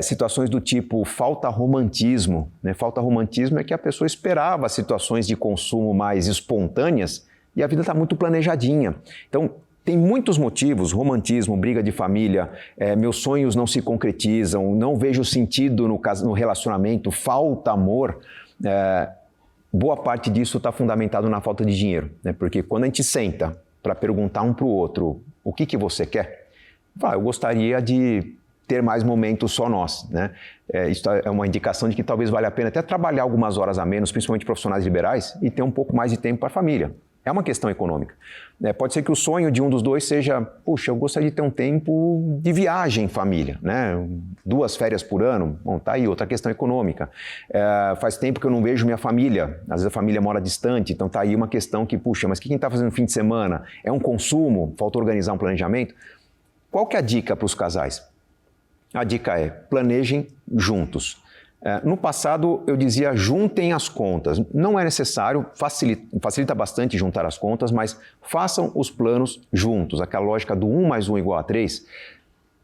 Speaker 2: situações do tipo falta romantismo, né? Falta romantismo é que a pessoa esperava situações de consumo mais espontâneas e a vida está muito planejadinha. Então, tem muitos motivos, romantismo, briga de família, meus sonhos não se concretizam, não vejo sentido no relacionamento, falta amor. boa parte disso está fundamentado na falta de dinheiro, né? Porque quando a gente senta para perguntar um para o outro o que você quer, eu gostaria de ter mais momentos só nós, né? Isso é uma indicação de que talvez valha a pena até trabalhar algumas horas a menos, principalmente profissionais liberais, e ter um pouco mais de tempo para a família. É uma questão econômica. Pode ser que o sonho de um dos dois seja, puxa, eu gostaria de ter um tempo de viagem em família, né? 2 férias por ano. Bom, tá aí, outra questão econômica. Faz tempo que eu não vejo minha família. Às vezes a família mora distante, então tá aí uma questão que, puxa, mas o que a gente está fazendo no fim de semana? É um consumo? Falta organizar um planejamento? Qual que é a dica para os casais? A dica é, planejem juntos. No passado, eu dizia, juntem as contas. Não é necessário, facilita bastante juntar as contas, mas façam os planos juntos. Aquela lógica do 1 mais 1 igual a 3.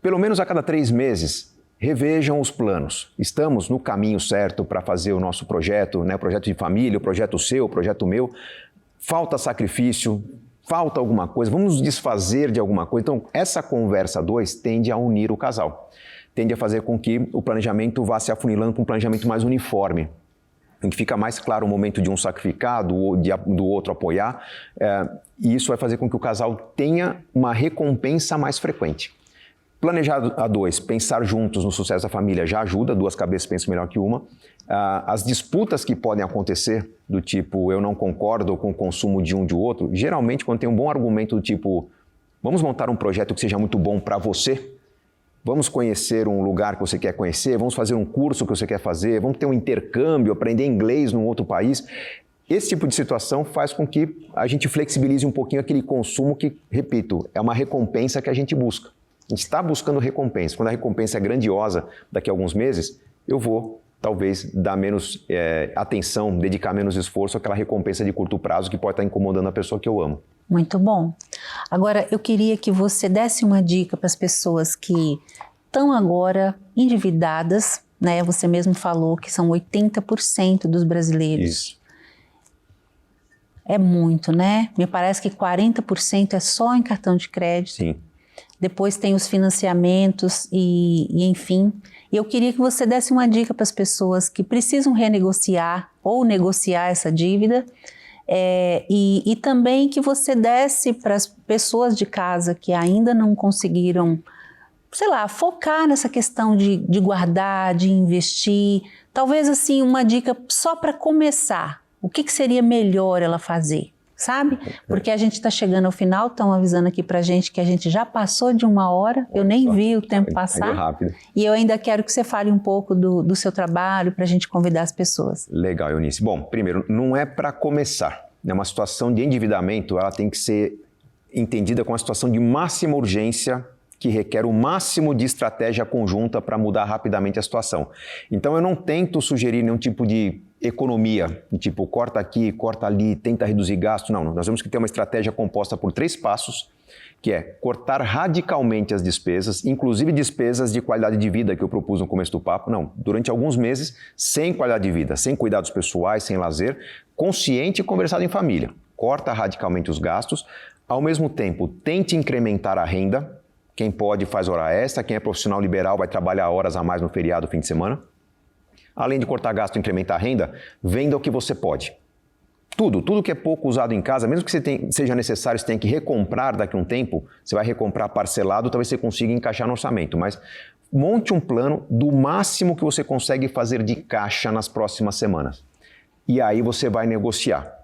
Speaker 2: Pelo menos a cada 3 meses, revejam os planos. Estamos no caminho certo para fazer o nosso projeto, né? O projeto de família, o projeto seu, o projeto meu. Falta sacrifício, falta alguma coisa, vamos nos desfazer de alguma coisa. Então, essa conversa 2 tende a unir o casal. Tende a fazer com que o planejamento vá se afunilando para um planejamento mais uniforme, em que fica mais claro o momento de um sacrificar, do outro apoiar, e isso vai fazer com que o casal tenha uma recompensa mais frequente. Planejar a 2, pensar juntos no sucesso da família já ajuda, 2 cabeças pensam melhor que uma. As disputas que podem acontecer, do tipo, eu não concordo com o consumo de um de outro, geralmente quando tem um bom argumento do tipo, vamos montar um projeto que seja muito bom para você, vamos conhecer um lugar que você quer conhecer, vamos fazer um curso que você quer fazer, vamos ter um intercâmbio, aprender inglês num outro país. Esse tipo de situação faz com que a gente flexibilize um pouquinho aquele consumo que, repito, é uma recompensa que a gente busca. A gente está buscando recompensa. Quando a recompensa é grandiosa daqui a alguns meses, eu vou, talvez, dar menos atenção, dedicar menos esforço àquela recompensa de curto prazo que pode estar incomodando a pessoa que eu amo.
Speaker 1: Muito bom. Agora, eu queria que você desse uma dica para as pessoas que estão agora endividadas, né? Você mesmo falou que são 80% dos brasileiros.
Speaker 2: Isso.
Speaker 1: É muito, né? Me parece que 40% é só em cartão de crédito.
Speaker 2: Sim.
Speaker 1: Depois tem os financiamentos e enfim. E eu queria que você desse uma dica para as pessoas que precisam renegociar ou negociar essa dívida. E também que você desse para as pessoas de casa que ainda não conseguiram, sei lá, focar nessa questão de guardar, de investir. Talvez assim uma dica só para começar. O que seria melhor ela fazer, sabe? Porque a gente está chegando ao final, estão avisando aqui para a gente que a gente já passou de 1 hora, eu nem vi o tempo passar.
Speaker 2: Rápido.
Speaker 1: E eu ainda quero que você fale um pouco do seu trabalho para a gente convidar as pessoas.
Speaker 2: Legal, Eunice. Bom, primeiro, não é para começar. Uma situação de endividamento, ela tem que ser entendida como uma situação de máxima urgência que requer o máximo de estratégia conjunta para mudar rapidamente a situação. Então, eu não tento sugerir nenhum tipo de economia, tipo corta aqui, corta ali, tenta reduzir gasto. Não, nós temos que ter uma estratégia composta por 3 passos, que é cortar radicalmente as despesas, inclusive despesas de qualidade de vida que eu propus no começo do papo. Não, durante alguns meses, sem qualidade de vida, sem cuidados pessoais, sem lazer, consciente e conversado em família. Corta radicalmente os gastos, ao mesmo tempo tente incrementar a renda. Quem pode faz hora extra, quem é profissional liberal vai trabalhar horas a mais no feriado, fim de semana. Além de cortar gasto e incrementar a renda, venda o que você pode. Tudo que é pouco usado em casa, mesmo que seja necessário, você tenha que recomprar daqui a um tempo, você vai recomprar parcelado, talvez você consiga encaixar no orçamento, mas monte um plano do máximo que você consegue fazer de caixa nas próximas semanas. E aí você vai negociar.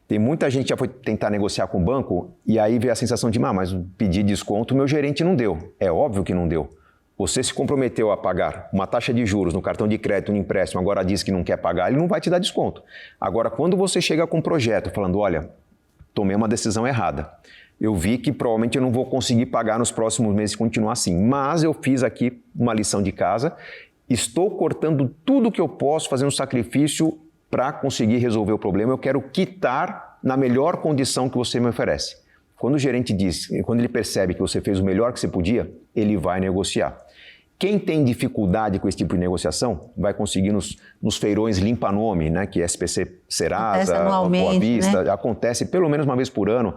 Speaker 2: Tem muita gente que já foi tentar negociar com o banco e aí vê a sensação de, mas pedir desconto, meu gerente não deu. É óbvio que não deu. Você se comprometeu a pagar uma taxa de juros no cartão de crédito, no empréstimo, agora diz que não quer pagar, ele não vai te dar desconto. Agora, quando você chega com um projeto falando, olha, tomei uma decisão errada, eu vi que provavelmente eu não vou conseguir pagar nos próximos meses e continuar assim, mas eu fiz aqui uma lição de casa, estou cortando tudo que eu posso, fazendo um sacrifício para conseguir resolver o problema, eu quero quitar na melhor condição que você me oferece. Quando o gerente diz, quando ele percebe que você fez o melhor que você podia, ele vai negociar. Quem tem dificuldade com esse tipo de negociação vai conseguir nos feirões limpa-nome, né, que é SPC Serasa, Boa Vista, né? Acontece pelo menos uma vez por ano.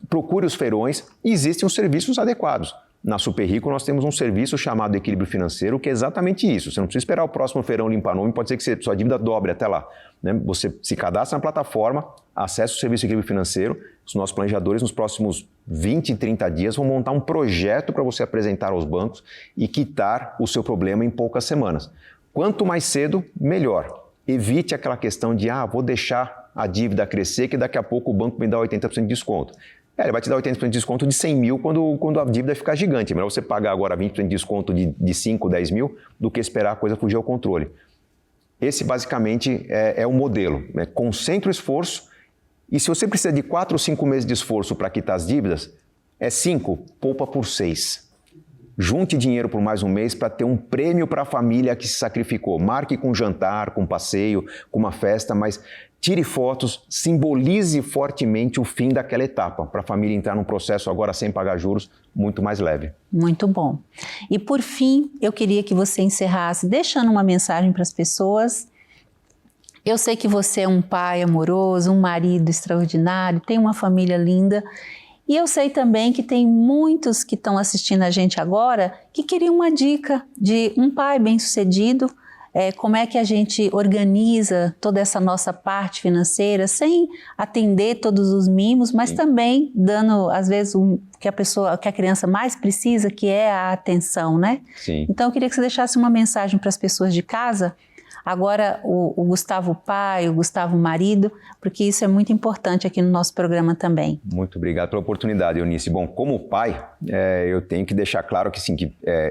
Speaker 2: Procure os feirões, existem os serviços adequados. Na Super Rico nós temos um serviço chamado Equilíbrio Financeiro, que é exatamente isso. Você não precisa esperar o próximo feirão limpar nome, pode ser que sua dívida dobre até lá, né? Você se cadastra na plataforma, acessa o serviço Equilíbrio Financeiro, os nossos planejadores nos próximos 20, 30 dias vão montar um projeto para você apresentar aos bancos e quitar o seu problema em poucas semanas. Quanto mais cedo, melhor. Evite aquela questão de, vou deixar a dívida crescer que daqui a pouco o banco me dá 80% de desconto. Ele vai te dar 80% de desconto de 100 mil quando a dívida ficar gigante. É melhor você pagar agora 20% de desconto de 5, 10 mil do que esperar a coisa fugir ao controle. Esse basicamente é o modelo. Né? Concentre o esforço e se você precisa de 4 ou 5 meses de esforço para quitar as dívidas, 5, poupa por 6. Junte dinheiro por mais um mês para ter um prêmio para a família que se sacrificou. Marque com um jantar, com um passeio, com uma festa, mas tire fotos, simbolize fortemente o fim daquela etapa, para a família entrar num processo agora sem pagar juros muito mais leve.
Speaker 1: Muito bom. E por fim, eu queria que você encerrasse deixando uma mensagem para as pessoas. Eu sei que você é um pai amoroso, um marido extraordinário, tem uma família linda. E eu sei também que tem muitos que estão assistindo a gente agora que queriam uma dica de um pai bem-sucedido, como é que a gente organiza toda essa nossa parte financeira sem atender todos os mimos, mas também dando, às vezes, que a criança mais precisa, que é a atenção, né?
Speaker 2: Sim.
Speaker 1: Então, eu queria que você deixasse uma mensagem para as pessoas de casa. Agora, o Gustavo pai, o Gustavo marido, porque isso é muito importante aqui no nosso programa também.
Speaker 2: Muito obrigado pela oportunidade, Eunice. Bom, como pai, eu tenho que deixar claro que, sim,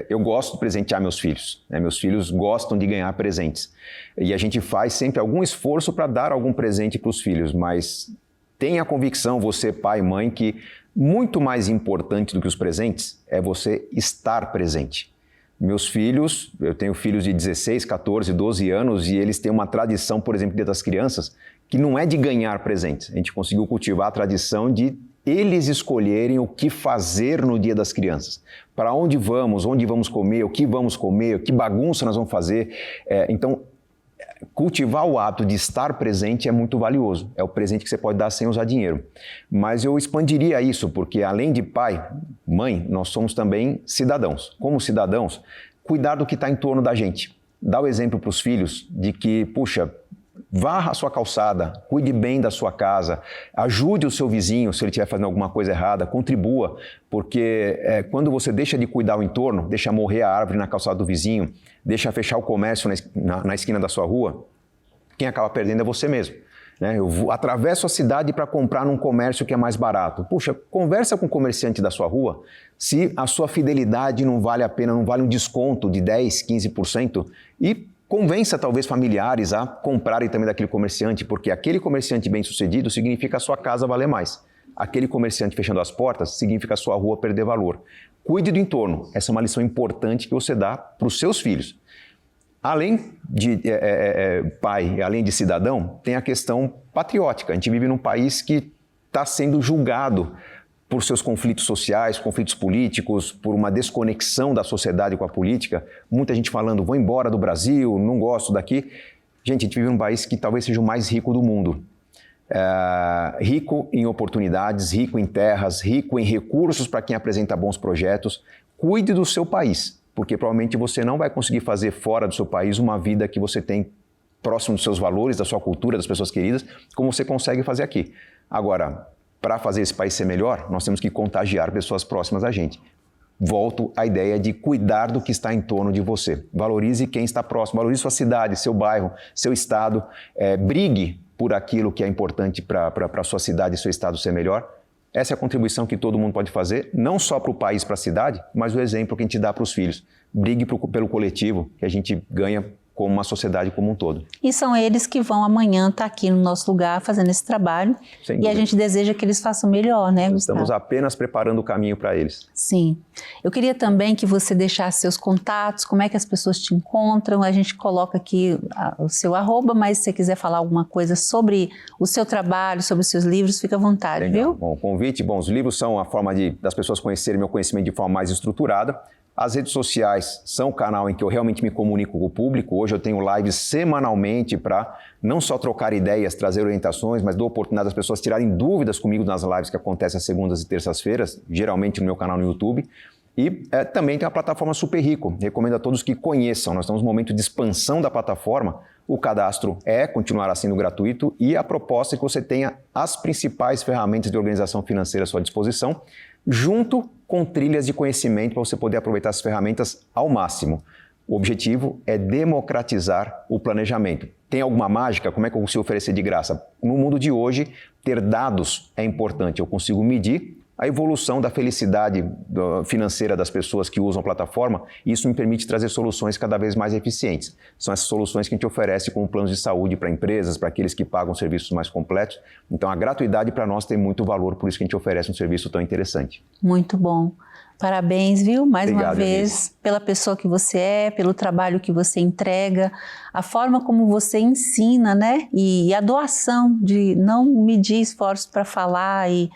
Speaker 2: eu gosto de presentear meus filhos. Né? Meus filhos gostam de ganhar presentes. E a gente faz sempre algum esforço para dar algum presente para os filhos, mas tenha a convicção, você pai e mãe, que muito mais importante do que os presentes é você estar presente. Meus filhos, eu tenho filhos de 16, 14, 12 anos e eles têm uma tradição, por exemplo, Dia das Crianças, que não é de ganhar presentes. A gente conseguiu cultivar a tradição de eles escolherem o que fazer no Dia das Crianças. Para onde vamos comer, o que bagunça nós vamos fazer. Então, cultivar o hábito de estar presente é muito valioso. É o presente que você pode dar sem usar dinheiro. Mas eu expandiria isso, porque além de pai, mãe, nós somos também cidadãos. Como cidadãos, cuidar do que está em torno da gente. Dá o exemplo para os filhos de que, puxa, varra a sua calçada, cuide bem da sua casa, ajude o seu vizinho se ele estiver fazendo alguma coisa errada, contribua, porque quando você deixa de cuidar o entorno, deixa morrer a árvore na calçada do vizinho, deixa fechar o comércio na esquina da sua rua, quem acaba perdendo é você mesmo. Né? Eu atravesso a cidade para comprar num comércio que é mais barato. Puxa, conversa com o comerciante da sua rua se a sua fidelidade não vale a pena, não vale um desconto de 10%, 15% e convença talvez familiares a comprarem também daquele comerciante, porque aquele comerciante bem-sucedido significa a sua casa valer mais. Aquele comerciante fechando as portas significa a sua rua perder valor. Cuide do entorno. Essa é uma lição importante que você dá para os seus filhos. Além de pai, além de cidadão, tem a questão patriótica. A gente vive num país que está sendo julgado por seus conflitos sociais, conflitos políticos, por uma desconexão da sociedade com a política. Muita gente falando, vou embora do Brasil, não gosto daqui. Gente, a gente vive num país que talvez seja o mais rico do mundo. Rico em oportunidades, rico em terras, rico em recursos para quem apresenta bons projetos. Cuide do seu país, porque provavelmente você não vai conseguir fazer fora do seu país uma vida que você tem próximo dos seus valores, da sua cultura, das pessoas queridas, como você consegue fazer aqui. Agora, para fazer esse país ser melhor, nós temos que contagiar pessoas próximas a gente. Volto à ideia de cuidar do que está em torno de você. Valorize quem está próximo, valorize sua cidade, seu bairro, seu estado. Brigue por aquilo que é importante para a sua cidade e seu estado ser melhor. Essa é a contribuição que todo mundo pode fazer, não só para o país, para a cidade, mas o exemplo que a gente dá para os filhos. Brigue pelo coletivo, que a gente ganha como uma sociedade como um todo.
Speaker 1: E são eles que vão amanhã estar aqui no nosso lugar fazendo esse trabalho.
Speaker 2: Sem
Speaker 1: e
Speaker 2: dúvida.
Speaker 1: A gente deseja que eles façam melhor, né, Gustavo?
Speaker 2: Estamos apenas preparando o caminho para eles.
Speaker 1: Sim. Eu queria também que você deixasse seus contatos, como é que as pessoas te encontram. A gente coloca aqui o seu @, mas se você quiser falar alguma coisa sobre o seu trabalho, sobre os seus livros, fica à vontade,
Speaker 2: Legal.
Speaker 1: Viu?
Speaker 2: Bom, convite, os livros são a forma das pessoas conhecerem meu conhecimento de forma mais estruturada. As redes sociais são o canal em que eu realmente me comunico com o público. Hoje eu tenho lives semanalmente para não só trocar ideias, trazer orientações, mas dou oportunidade das pessoas tirarem dúvidas comigo nas lives que acontecem às segundas e terças-feiras, geralmente no meu canal no YouTube. E também tem a plataforma Super Rico. Recomendo a todos que conheçam. Nós estamos no momento de expansão da plataforma. O cadastro continuará sendo gratuito e a proposta é que você tenha as principais ferramentas de organização financeira à sua disposição, junto com trilhas de conhecimento para você poder aproveitar essas ferramentas ao máximo. O objetivo é democratizar o planejamento. Tem alguma mágica? Como é que eu consigo oferecer de graça? No mundo de hoje, ter dados é importante. Eu consigo medir a evolução da felicidade financeira das pessoas que usam a plataforma e isso me permite trazer soluções cada vez mais eficientes. São essas soluções que a gente oferece como planos de saúde para empresas, para aqueles que pagam serviços mais completos. Então, a gratuidade para nós tem muito valor, por isso que a gente oferece um serviço tão interessante.
Speaker 1: Muito bom. Parabéns, viu? Mais
Speaker 2: Obrigado,
Speaker 1: uma vez, pela pessoa que você é, pelo trabalho que você entrega, a forma como você ensina, né? E a doação de não medir esforços para falar e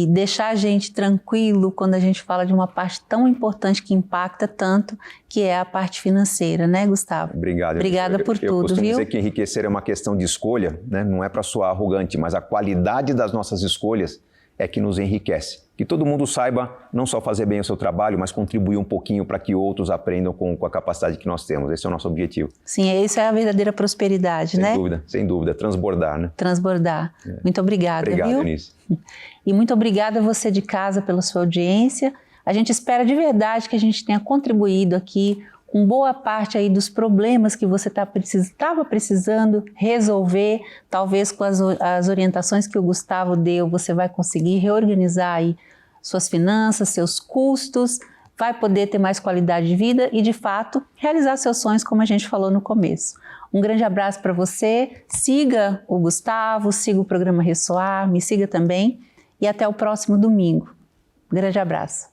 Speaker 1: deixar a gente tranquilo quando a gente fala de uma parte tão importante que impacta tanto, que é a parte financeira, né, Gustavo?
Speaker 2: Obrigado.
Speaker 1: Obrigada por tudo, viu? Eu
Speaker 2: costumo dizer que enriquecer é uma questão de escolha, né? Não é para soar arrogante, mas a qualidade das nossas escolhas é que nos enriquece. Que todo mundo saiba não só fazer bem o seu trabalho, mas contribuir um pouquinho para que outros aprendam com a capacidade que nós temos. Esse é o nosso objetivo.
Speaker 1: Sim, isso é a verdadeira prosperidade, né?
Speaker 2: Sem dúvida. Transbordar, né?
Speaker 1: Transbordar. Muito obrigada,
Speaker 2: Obrigado,
Speaker 1: viu?
Speaker 2: Eunice.
Speaker 1: E muito obrigada a você de casa pela sua audiência. A gente espera de verdade que a gente tenha contribuído aqui com boa parte aí dos problemas que você estava precisando resolver. Talvez com as orientações que o Gustavo deu, você vai conseguir reorganizar aí suas finanças, seus custos, vai poder ter mais qualidade de vida e, de fato, realizar seus sonhos, como a gente falou no começo. Um grande abraço para você, siga o Gustavo, siga o programa Ressoar, me siga também e até o próximo domingo. Um grande abraço.